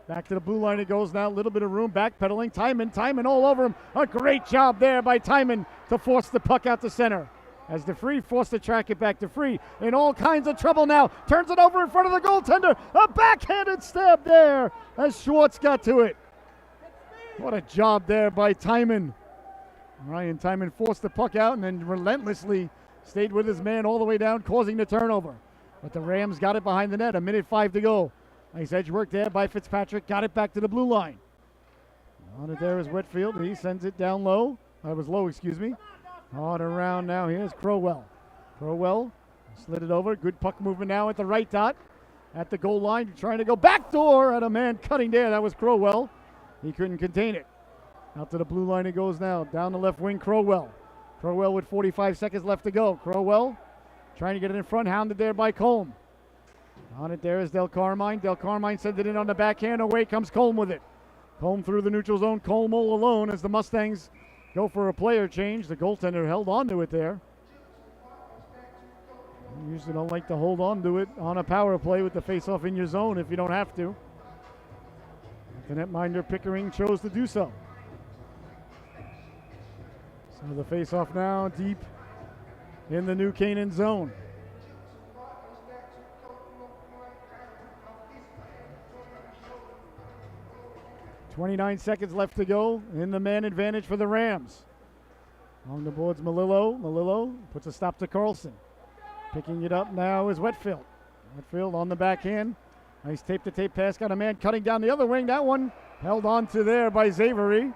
Back to the blue line it goes now. A little bit of room. Backpedaling. Timon all over him. A great job there by Timon to force the puck out to center. As DeFree forced to track it back. DeFree in all kinds of trouble now. Turns it over in front of the goaltender. A backhanded stab there as Schwartz got to it. What a job there by Timon. Ryan Timon forced the puck out and then relentlessly stayed with his man all the way down, causing the turnover. But the Rams got it behind the net. 1:05 to go. Nice edge work there by Fitzpatrick. Got it back to the blue line. On it there is Whitfield. He sends it down low. That was low, excuse me. On around now. Here's Crowell. Crowell slid it over. Good puck movement now at the right dot. At the goal line. Trying to go backdoor at a man cutting there. That was Crowell. He couldn't contain it. Out to the blue line it goes now. Down the left wing, Crowell. Crowell with 45 seconds left to go. Crowell trying to get it in front. Hounded there by Colm. On it there is Del Carmine. Del Carmine sends it in on the backhand. Away comes Colm with it. Colm through the neutral zone. Colm all alone as the Mustangs go for a player change. The goaltender held on to it there. You usually don't like to hold on to it on a power play with the face-off in your zone if you don't have to. The netminder Pickering chose to do so. So the face-off now deep in the new Canaan zone. .29 seconds left to go in the man advantage for the Rams. Along the boards, Melillo. Melillo puts a stop to Carlson. Picking it up now is Whitfield. Whitfield on the backhand. Nice tape-to-tape pass. Got a man cutting down the other wing. That one held on to there by Xavier.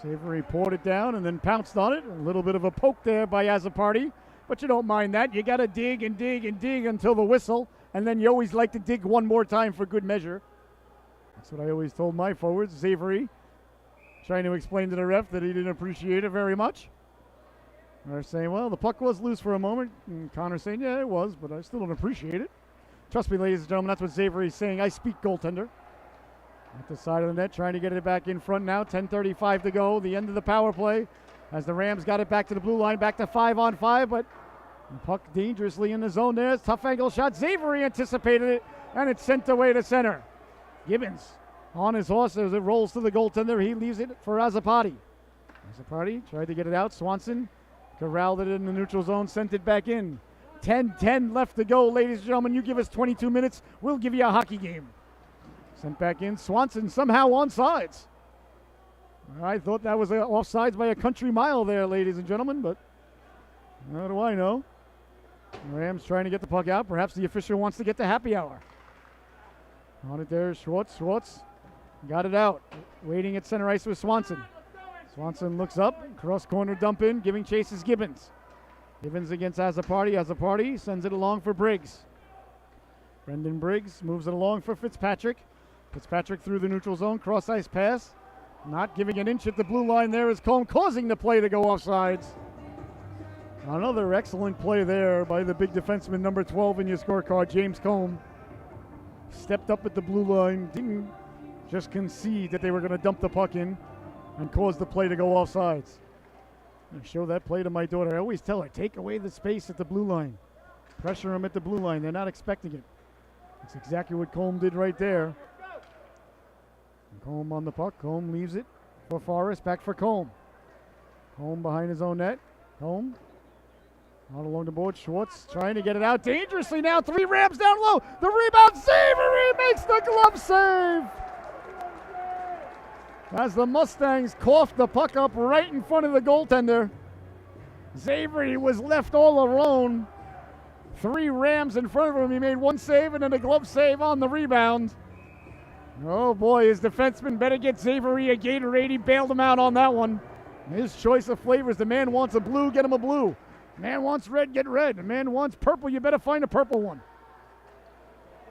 Xavier poured it down and then pounced on it. A little bit of a poke there by Azzopardi, but you don't mind that. You got to dig and dig and dig until the whistle, and then you always like to dig one more time for good measure. That's what I always told my forwards. Xavier trying to explain to the ref that he didn't appreciate it very much. They're saying, well, the puck was loose for a moment. And Connor's saying, yeah, it was, but I still don't appreciate it. Trust me, ladies and gentlemen, that's what Xavier is saying. I speak goaltender. At the side of the net, trying to get it back in front now. 10:35 to go, the end of the power play. As the Rams got it back to the blue line, back to 5-on-5, but the puck dangerously in the zone there. Tough angle shot. Xavier anticipated it, and it's sent away to center. Gibbons on his horse as it rolls to the goaltender. He leaves it for Azzopardi. Azzopardi tried to get it out. Swanson corralled it in the neutral zone, sent it back in. 10-10 left to go, ladies and gentlemen. You give us 22 minutes, we'll give you a hockey game. Sent back in. Swanson somehow onside. I thought that was offsides by a country mile there, ladies and gentlemen, but how do I know? Rams trying to get the puck out. Perhaps the official wants to get the happy hour. On it there, Schwartz got it out. Waiting at center ice with Swanson. Swanson looks up, cross corner dump in, giving chase is Gibbons. Gibbons against Azzopardi. Azzopardi sends it along for Briggs. Brendan Briggs moves it along for Fitzpatrick. Fitzpatrick through the neutral zone, cross ice pass. Not giving an inch at the blue line there is Combe, causing the play to go offsides. Another excellent play there by the big defenseman, number 12 in your scorecard, James Combe. Stepped up at the blue line, didn't just concede that they were going to dump the puck in and cause the play to go offsides. I show that play to my daughter. I always tell her, take away the space at the blue line. Pressure them at the blue line. They're not expecting it. That's exactly what Combe did right there. Combe on the puck. Combe leaves it for Forrest. Back for Combe. Combe behind his own net. Combe out along the board. Schwartz trying to get it out dangerously now. 3 Rams down low. The rebound. Xavier makes the glove save. As the Mustangs coughed the puck up right in front of the goaltender. Xavier was left all alone. 3 Rams in front of him. He made 1 save and then a glove save on the rebound. Oh boy, his defenseman better get Xavier a Gatorade. He bailed him out on that one. His choice of flavors. The man wants a blue, get him a blue. The man wants red, get red. The man wants purple, you better find a purple one.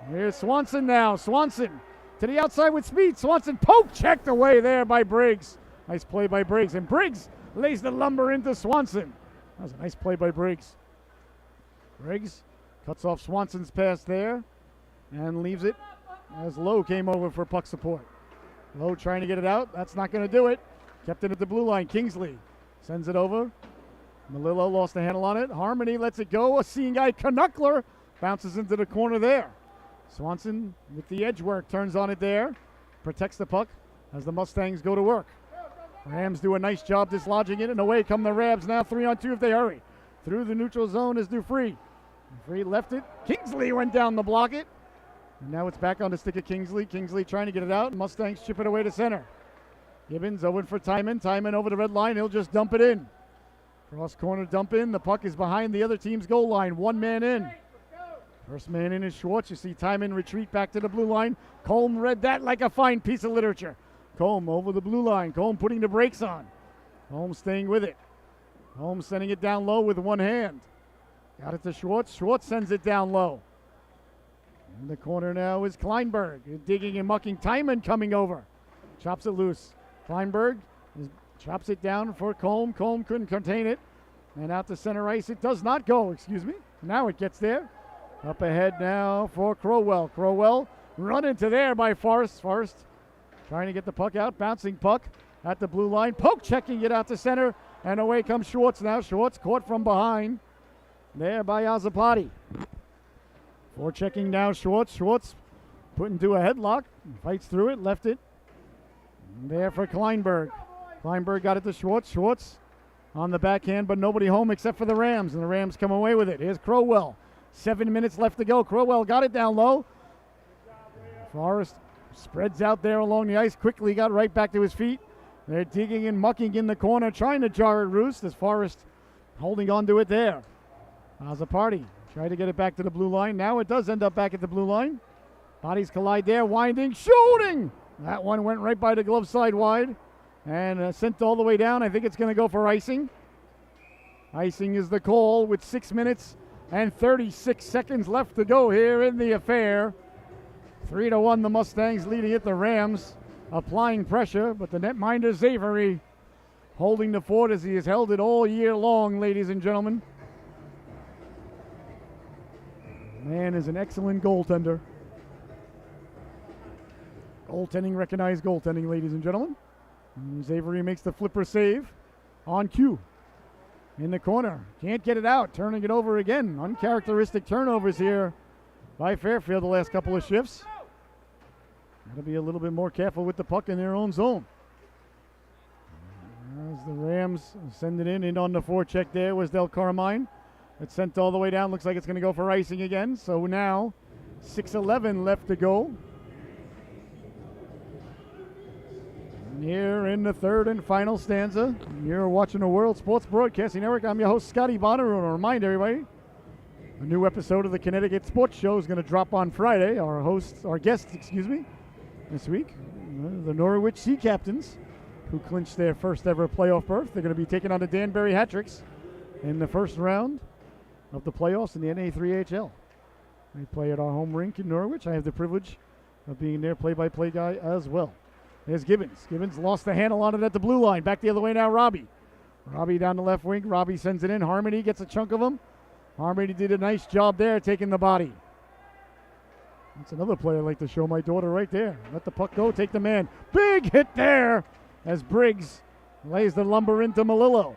Here's Swanson now. Swanson to the outside with speed. Swanson poke checked away there by Briggs. Nice play by Briggs. And Briggs lays the lumber into Swanson. That was a nice play by Briggs. Briggs cuts off Swanson's pass there and leaves it as Lowe came over for puck support. Lowe trying to get it out. That's not going to do it. Kept it at the blue line. Kingsley sends it over. Melillo lost the handle on it. Harmony lets it go. A seeing guy, Knuckler, bounces into the corner there. Swanson with the edge work turns on it there. Protects the puck as the Mustangs go to work. Rams do a nice job dislodging it, and away come the Rabs now 3-on-2 if they hurry. Through the neutral zone is Dufree. Dufree left it. Kingsley went down to block it. And now it's back on the stick of Kingsley. Kingsley trying to get it out. Mustangs chip it away to center. Gibbons over for Timon. Timon over the red line. He'll just dump it in. Cross corner dump in. The puck is behind the other team's goal line. 1 man in. First man in is Schwartz. You see Timon retreat back to the blue line. Combe read that like a fine piece of literature. Combe over the blue line. Combe putting the brakes on. Combe staying with it. Combe sending it down low with 1 hand. Got it to Schwartz. Schwartz sends it down low. In the corner now is Kleinberg. Digging and mucking. Timon coming over. Chops it loose. Kleinberg chops it down for Combe. Combe couldn't contain it. And out to center ice. It does not go, excuse me. Now it gets there. Up ahead now for Crowell. Crowell run into there by Forrest. Forrest trying to get the puck out. Bouncing puck at the blue line. Poke checking it out to center. And away comes Schwartz now. Schwartz caught from behind. There by Azzopardi. Forechecking now Schwartz. Schwartz put into a headlock. Fights through it. Left it. And there for Kleinberg. Kleinberg got it to Schwartz. Schwartz on the backhand, but nobody home except for the Rams. And the Rams come away with it. Here's Crowell. 7 minutes left to go. Crowell got it down low. Forrest spreads out there along the ice. Quickly got right back to his feet. They're digging and mucking in the corner, trying to jar it loose. As Forrest holding on to it there. Azzopardi tried to get it back to the blue line. Now it does end up back at the blue line. Bodies collide there, winding, shooting. That one went right by the glove side wide and sent all the way down. I think it's going to go for icing. Icing is the call with 6 minutes and 36 seconds left to go here in the affair. 3-1 the Mustangs leading it. The Rams applying pressure, but the netminder Xavier holding the fort as he has held it all year long, ladies and gentlemen. Man is an excellent goaltender. Goaltending, recognized goaltending, ladies and gentlemen. And Xavier makes the flipper save on cue. In the corner, can't get it out, turning it over again. Uncharacteristic turnovers here by Fairfield the last couple of shifts. Got to be a little bit more careful with the puck in their own zone. As the Rams send it in on the forecheck there was Del Carmine. It's sent all the way down. Looks like it's going to go for icing again. So now 6:11 left to go. And here in the third and final stanza, you're watching the World Sports Broadcasting Network. I'm your host, Scotty Bonner. And I remind everybody, a new episode of the Connecticut Sports Show is going to drop on Friday. Our guest, this week, the Norwich Sea Captains, who clinched their first ever playoff berth. They're going to be taking on the Danbury Hat-Tricks in the first round of the playoffs in the NA3HL. They play at our home rink in Norwich. I have the privilege of being their play-by-play guy as well. There's Gibbons. Gibbons lost the handle on it at the blue line. Back the other way now, Robbie. Robbie down the left wing. Robbie sends it in. Harmony gets a chunk of him. Harmony did a nice job there taking the body. That's another play I'd like to show my daughter right there. Let the puck go, take the man. Big hit there as Briggs lays the lumber into Melillo.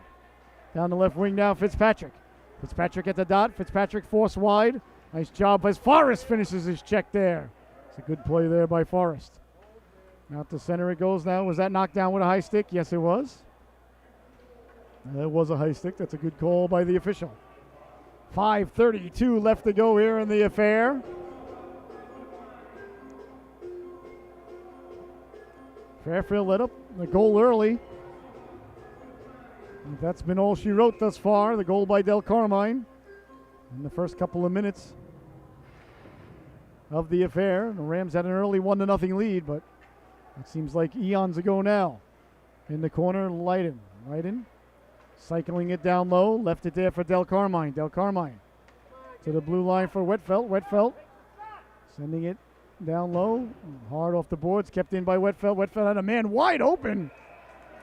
Down the left wing now, Fitzpatrick. Fitzpatrick at the dot. Fitzpatrick forced wide. Nice job as Forrest finishes his check there. It's a good play there by Forrest. Out to center it goes now. Was that knocked down with a high stick? Yes, it was. That was a high stick. That's a good call by the official. 5:32 left to go here in the affair. Fairfield let up the goal early. That's been all she wrote thus far. The goal by Del Carmine in the first couple of minutes of the affair. The Rams had an early 1-0 lead, but it seems like eons ago now. In the corner, Leiden. Cycling it down low, left it there for Del Carmine. Del Carmine to the blue line for Wetfeld. Wetfeld sending it down low, hard off the boards, kept in by Wetfeld. Wetfeld had a man wide open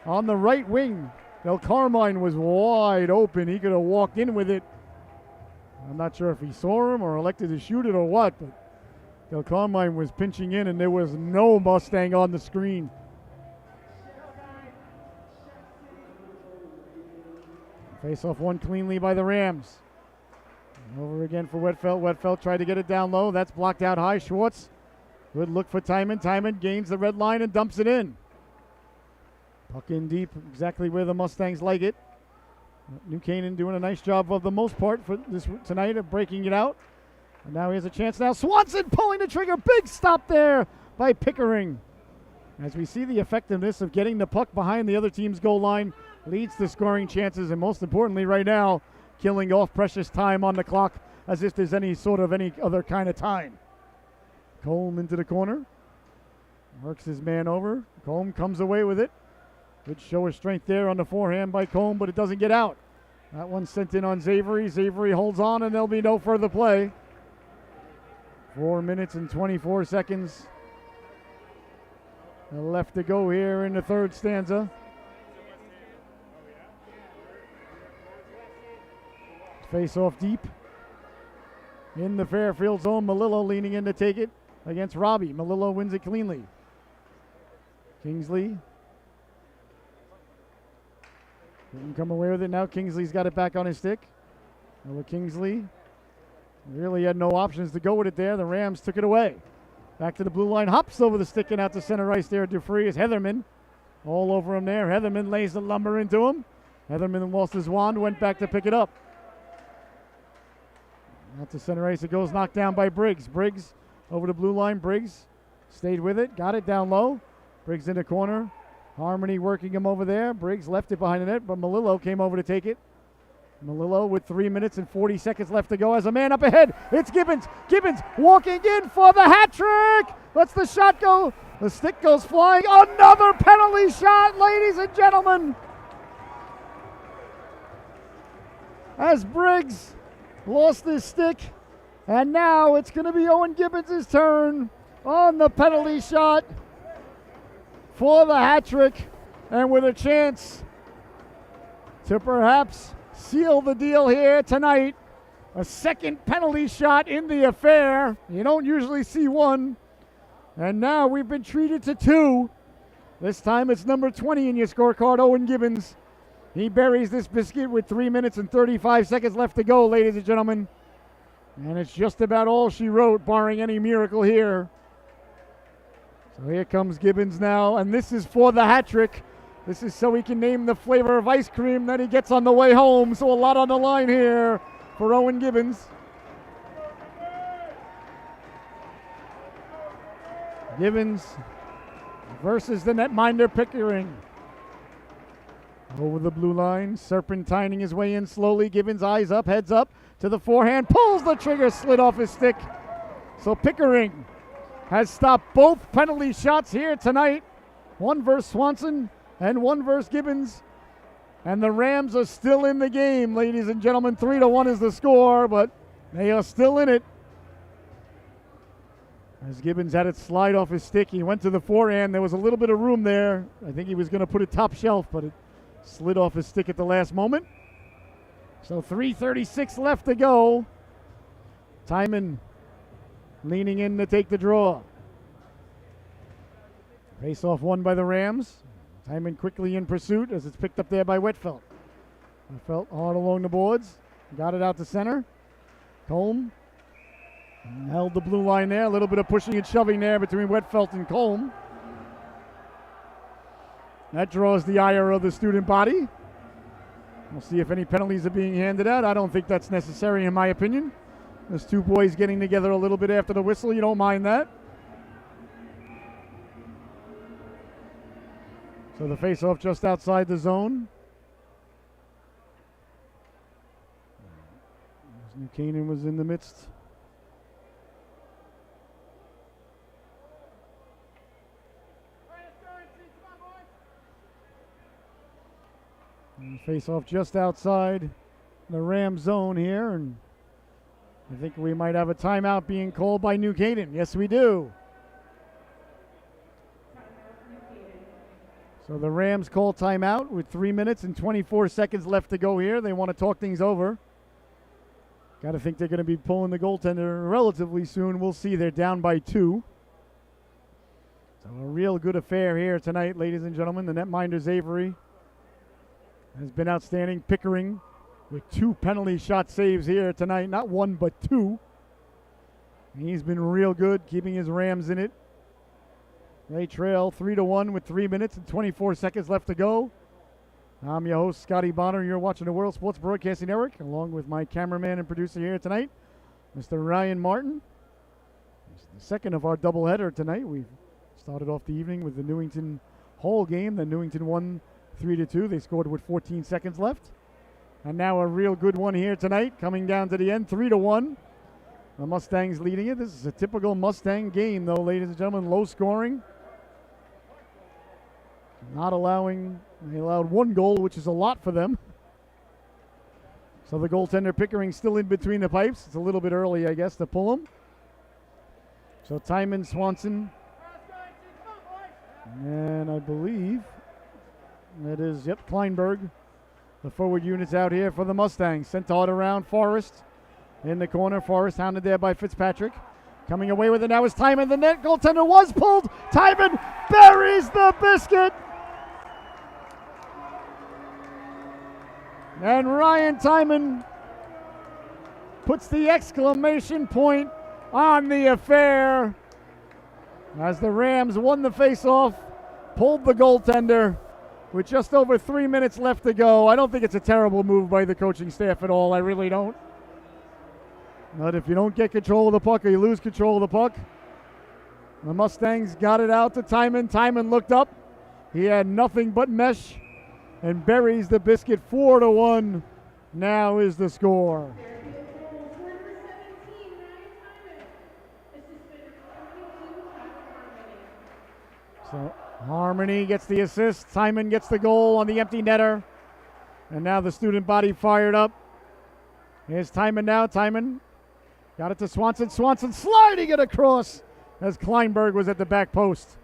on the right wing. Del Carmine was wide open. He could have walked in with it. I'm not sure if he saw him or elected to shoot it or what, but Del Carmine was pinching in and there was no Mustang on the screen. Face-off won cleanly by the Rams. Over again for Wetfeld. Wetfeld tried to get it down low. That's blocked out high. Schwartz. Good look for Timon. Timon gains the red line and dumps it in. Puck in deep, exactly where the Mustangs like it. New Canaan doing a nice job of the most part for this tonight of breaking it out. And now he has a chance now. Swanson pulling the trigger. Big stop there by Pickering. As we see the effectiveness of getting the puck behind the other team's goal line leads to scoring chances, and most importantly right now, killing off precious time on the clock as if there's any other kind of time. Colm into the corner. Works his man over. Colm comes away with it. Good show of strength there on the forehand by Colm, but it doesn't get out. That one's sent in on Xavier. Xavier holds on, and there'll be no further play. 4 minutes and 24 seconds left to go here in the third stanza. Face off deep in the Fairfield zone. Melillo leaning in to take it against Robbie. Melillo wins it cleanly. Kingsley didn't come away with it. Now Kingsley's got it back on his stick. Kingsley really had no options to go with it there. The Rams took it away. Back to the blue line. Hops over the stick and out to center ice there. Dufresne is Heatherman. All over him there. Heatherman lays the lumber into him. Heatherman lost his wand. Went back to pick it up. Out to center ice. It goes knocked down by Briggs. Briggs over the blue line. Briggs stayed with it. Got it down low. Briggs in the corner. Harmony working him over there. Briggs left it behind the net, but Melillo came over to take it. Melillo with 3 minutes and 40 seconds left to go as a man up ahead. It's Gibbons. Gibbons walking in for the hat trick. Lets the shot go. The stick goes flying. Another penalty shot, ladies and gentlemen. As Briggs lost his stick, and now it's going to be Owen Gibbons' turn on the penalty shot for the hat trick, and with a chance to perhaps seal the deal here tonight. A second penalty shot in the affair. You don't usually see one. And now we've been treated to two. This time it's number 20 in your scorecard, Owen Gibbons. He buries this biscuit with 3 minutes and 35 seconds left to go, ladies and gentlemen. And it's just about all she wrote, barring any miracle here. So here comes Gibbons now, and this is for the hat trick. This is so he can name the flavor of ice cream that he gets on the way home. So a lot on the line here for Owen Gibbons. Gibbons versus the netminder Pickering. Over the blue line, serpentining his way in slowly. Gibbons eyes up, heads up to the forehand, pulls the trigger, slid off his stick. So Pickering has stopped both penalty shots here tonight. One versus Swanson and one versus Gibbons. And the Rams are still in the game, ladies and gentlemen. 3-1 is the score, but they are still in it. As Gibbons had it slide off his stick, he went to the forehand. There was a little bit of room there. I think he was going to put it top shelf, but it slid off his stick at the last moment. So 3:36 left to go. Timon leaning in to take the draw. Face-off won by the Rams. Timon quickly in pursuit as it's picked up there by Wetfeld. Wetfeld hard along the boards. Got it out to center. Colm held the blue line there. A little bit of pushing and shoving there between Wetfeld and Colm. That draws the ire of the student body. We'll see if any penalties are being handed out. I don't think that's necessary in my opinion. There's two boys getting together a little bit after the whistle. You don't mind that. So the face-off just outside the zone. New Canaan was in the midst. Face-off just outside the Ram zone here, and I think we might have a timeout being called by New Canaan. Yes, we do. So the Rams call timeout with 3 minutes and 24 seconds left to go here. They want to talk things over. Got to think they're going to be pulling the goaltender relatively soon. We'll see. They're down by 2. So a real good affair here tonight, ladies and gentlemen. The netminder's Avery has been outstanding. Pickering with 2 penalty shot saves here tonight. Not 1, but 2. He's been real good, keeping his Rams in it. They trail 3-1 with 3 minutes and 24 seconds left to go. I'm your host, Scotty Bonner. You're watching the World Sports Broadcasting Network, along with my cameraman and producer here tonight, Mr. Ryan Martin. It's the second of our doubleheader tonight. We started off the evening with the Newington Hull game. Then Newington won 3-2. They scored with 14 seconds left. And now a real good one here tonight, coming down to the end, 3-1. The Mustangs leading it. This is a typical Mustang game, though, ladies and gentlemen. Low scoring. Not allowing, they allowed 1 goal, which is a lot for them. So the goaltender Pickering still in between the pipes. It's a little bit early, I guess, to pull him. So Timon, Swanson, and I believe that is, Kleinberg. The forward unit's out here for the Mustangs. Sent out around Forrest in the corner. Forrest hounded there by Fitzpatrick. Coming away with it now is Timon. The net goaltender was pulled. Timon buries the biscuit. And Ryan Timon puts the exclamation point on the affair as the Rams won the faceoff, pulled the goaltender with just over 3 minutes left to go. I don't think it's a terrible move by the coaching staff at all. I really don't. But if you don't get control of the puck or you lose control of the puck, the Mustangs got it out to Timon. Timon looked up. He had nothing but mesh and buries the biscuit. 4-1 now is the score. So Harmony gets the assist. Timon gets the goal on the empty netter. And now the student body fired up. Here's Timon now. Timon got it to Swanson. Swanson sliding it across as Kleinberg was at the back post.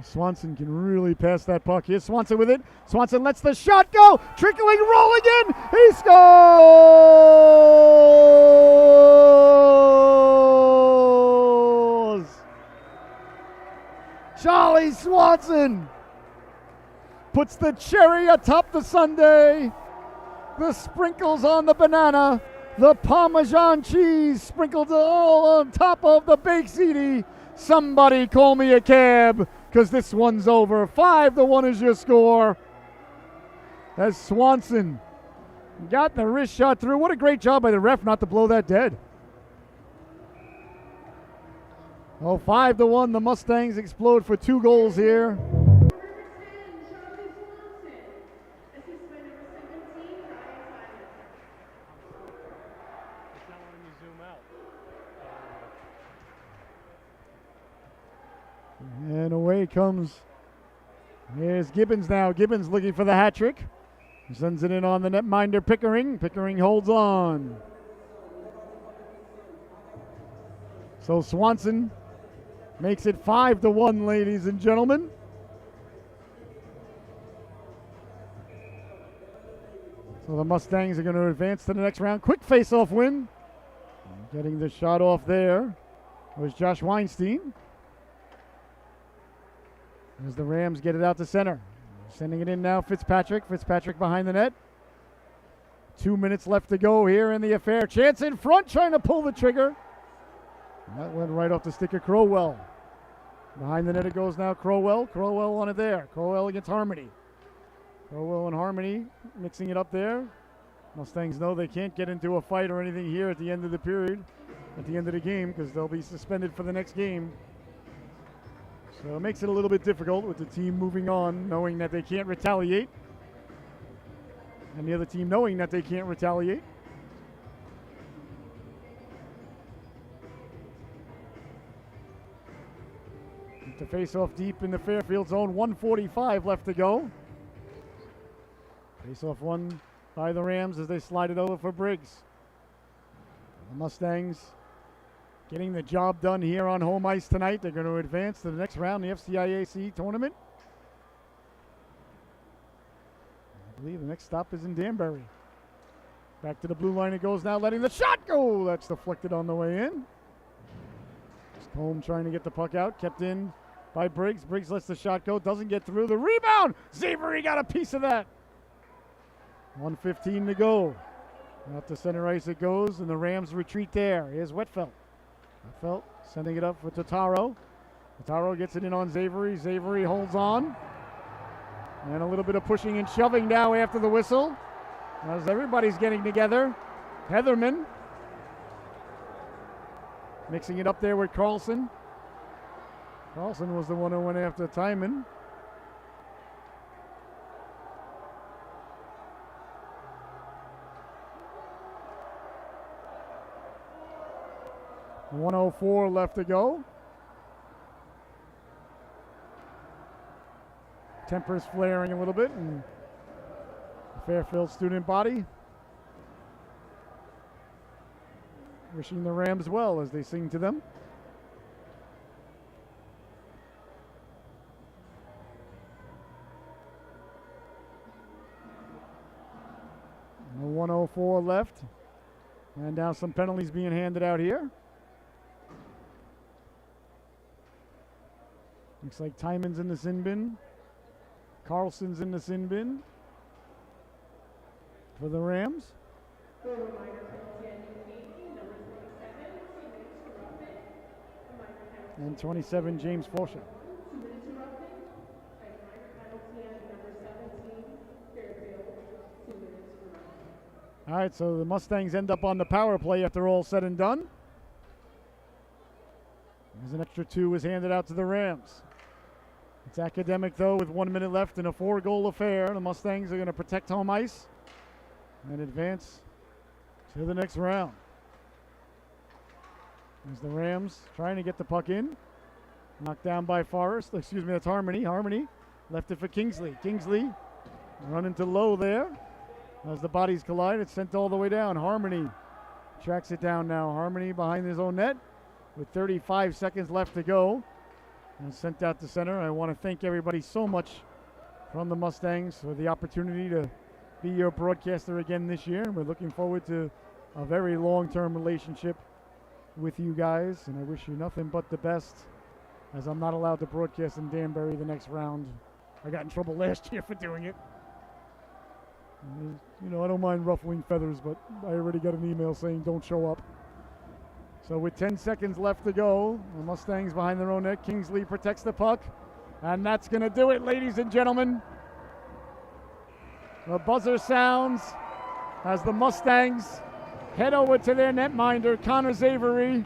Swanson can really pass that puck. Here's Swanson with it. Swanson lets the shot go. Trickling, rolling in. He scores! Charlie Swanson puts the cherry atop the sundae. The sprinkles on the banana. The Parmesan cheese sprinkled all on top of the baked ziti. Somebody call me a cab, because this one's over. 5-1 is your score. As Swanson got the wrist shot through. What a great job by the ref not to blow that dead. Oh, 5-1. The Mustangs explode for 2 goals here. And away comes. Here's Gibbons now. Gibbons looking for the hat trick. He sends it in on the netminder Pickering. Pickering holds on. So Swanson makes it 5-1, ladies and gentlemen. So the Mustangs are going to advance to the next round. Quick face-off win. Getting the shot off there was Josh Weinstein. As the Rams get it out to center. Sending it in now, Fitzpatrick. Fitzpatrick behind the net. 2 minutes left to go here in the affair. Chance in front, trying to pull the trigger. And that went right off the stick of Crowell. Behind the net it goes now, Crowell. Crowell on it there. Crowell against Harmony. Crowell and Harmony mixing it up there. Mustangs know they can't get into a fight or anything here at the end of the period, at the end of the game, because they'll be suspended for the next game. So it makes it a little bit difficult with the team moving on, knowing that they can't retaliate. And the other team knowing that they can't retaliate. To face off deep in the Fairfield zone, 1:45 left to go. Face off won by the Rams as they slide it over for Briggs. The Mustangs getting the job done here on home ice tonight. They're going to advance to the next round, the FCIAC tournament. I believe the next stop is in Danbury. Back to the blue line it goes now, letting the shot go. That's deflected on the way in. Just home trying to get the puck out, kept in by Briggs. Briggs lets the shot go, doesn't get through. The rebound, Xavery got a piece of that. 1:15 to go. Out to center ice it goes, and the Rams retreat there. Here's Wetfeld. Wetfeld sending it up for Totaro. Totaro gets it in on Xavery. Xavery holds on. And a little bit of pushing and shoving now after the whistle, as everybody's getting together. Heatherman mixing it up there with Carlson. Carlson was the one who went after Timon. .104 left to go. Tempers flaring a little bit, and the Fairfield student body wishing the Rams well as they sing to them. And 1:04 left, and now some penalties being handed out here. Looks like Timon's in the sin bin. Carlson's in the sin bin for the Rams. And 27, James Forshaw. All right, so the Mustangs end up on the power play after all said and done. As an extra 2 is handed out to the Rams. It's academic, though, with 1 minute left in a 4-goal affair. The Mustangs are going to protect home ice and advance to the next round. As the Rams trying to get the puck in. Knocked down by Forrest. Excuse me, that's Harmony. Harmony left it for Kingsley. Kingsley running to low there. As the bodies collide, it's sent all the way down. Harmony tracks it down now. Harmony behind his own net with 35 seconds left to go. and sent out to center. I want to thank everybody so much from the Mustangs for the opportunity to be your broadcaster again this year. And we're looking forward to a very long-term relationship with you guys. And I wish you nothing but the best, as I'm not allowed to broadcast in Danbury the next round. I got in trouble last year for doing it. You know, I don't mind ruffling feathers, but I already got an email saying don't show up. So with 10 seconds left to go, the Mustangs behind their own net. Kingsley protects the puck. And that's going to do it, ladies and gentlemen. The buzzer sounds as the Mustangs head over to their netminder, Connor Zavery,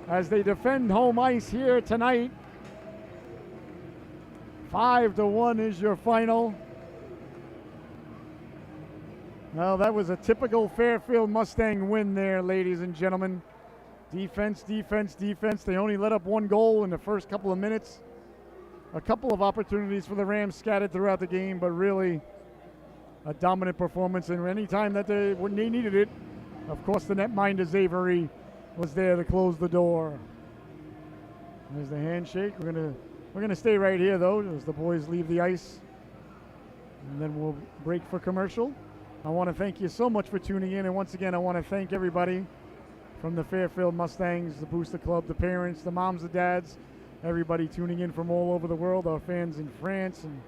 as they defend home ice here tonight. 5-1 is your final. Well, that was a typical Fairfield Mustang win there, ladies and gentlemen. Defense, defense, defense. They only let up one goal in the first couple of minutes. A couple of opportunities for the Rams scattered throughout the game, but really a dominant performance. And any time that they needed it, of course, the netminder Zavery was there to close the door. There's the handshake. We're gonna stay right here though, as the boys leave the ice, and then we'll break for commercial. I want to thank you so much for tuning in, and once again, I want to thank everybody from the Fairfield Mustangs, the Booster Club, the parents, the moms, the dads, everybody tuning in from all over the world, our fans in France and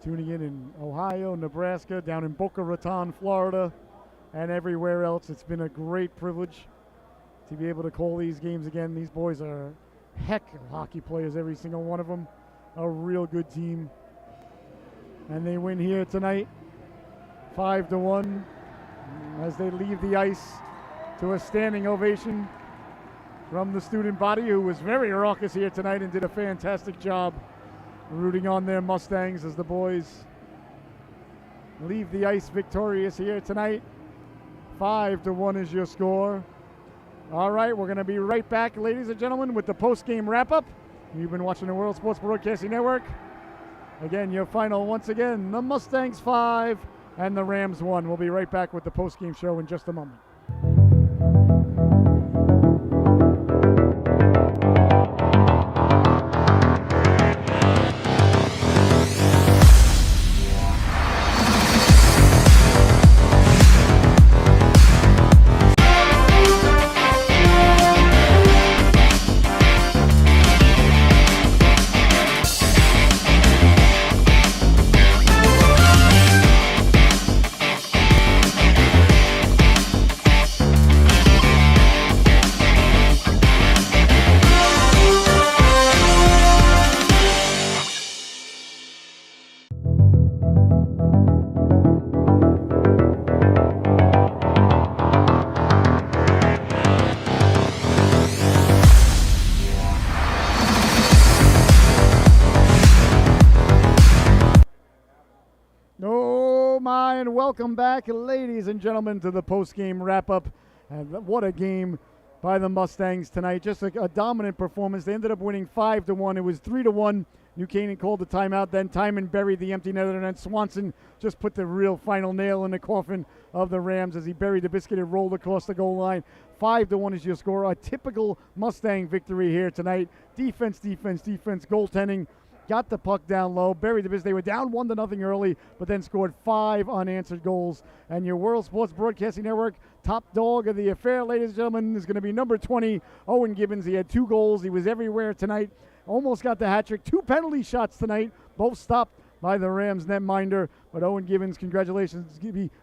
tuning in Ohio, Nebraska, down in Boca Raton, Florida, and everywhere else. It's been a great privilege to be able to call these games again. These boys are heck of hockey players, every single one of them. A real good team. And they win here tonight, 5-1, as they leave the ice to a standing ovation from the student body, who was very raucous here tonight and did a fantastic job rooting on their Mustangs as the boys leave the ice victorious here tonight. 5-1 is your score. All right, we're going to be right back, ladies and gentlemen, with the post-game wrap-up. You've been watching the World Sports Broadcasting Network. Again, your final, once again, the Mustangs 5 and the Rams 1. We'll be right back with the post-game show in just a moment. Welcome back, ladies and gentlemen, to the post-game wrap-up. And what a game by the Mustangs tonight. Just a dominant performance. They ended up winning 5-1. It was 3-1. New Canaan called the timeout. Then Timon buried the empty netter, and then Swanson just put the real final nail in the coffin of the Rams as he buried the biscuit and rolled across the goal line. 5-1 is your score. A typical Mustang victory here tonight. Defense, defense, defense, goaltending. Got the puck down low, buried the business. They were down 1-0 early, but then scored 5 unanswered goals. And your World Sports Broadcasting Network top dog of the affair, ladies and gentlemen, is going to be number 20, Owen Gibbons. He had 2 goals. He was everywhere tonight. Almost got the hat trick. 2 penalty shots tonight, both stopped by the Rams netminder. But Owen Gibbons, congratulations.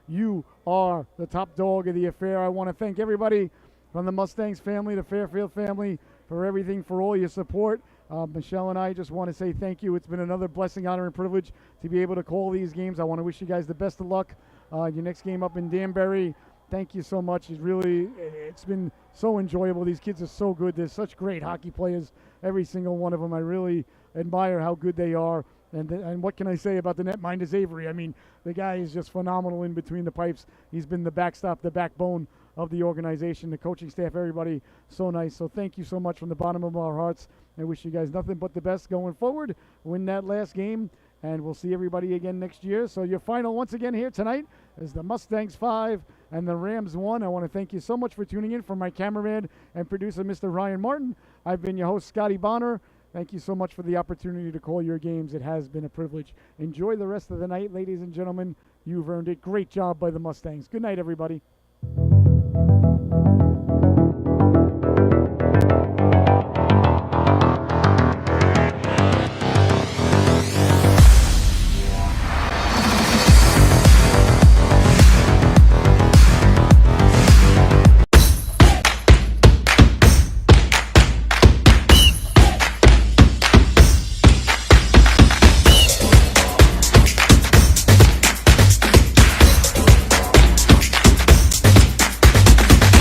You are the top dog of the affair. I want to thank everybody from the Mustangs family, the Fairfield family, for everything, for all your support. Michelle and I just want to say thank you. It's been another blessing, honor, and privilege to be able to call these games. I want to wish you guys the best of luck. Your next game up in Danbury. Thank you so much. It's been so enjoyable. These kids are so good. They're such great hockey players, every single one of them. I really admire how good they are. And what can I say about the netminder Zavery? I mean, the guy is just phenomenal in between the pipes. He's been the backstop, the backbone of the organization, the coaching staff, everybody. So nice. So thank you so much from the bottom of our hearts. I wish you guys nothing but the best going forward. Win that last game, and we'll see everybody again next year. So your final once again here tonight as the Mustangs 5 and the Rams 1. I want to thank you so much for tuning in. For my cameraman and producer, Mr. Ryan Martin, I've been your host, Scotty Bonner. Thank you so much for the opportunity to call your games. It has been a privilege. Enjoy the rest of the night, ladies and gentlemen. You've earned it. Great job by the Mustangs. Good night, everybody.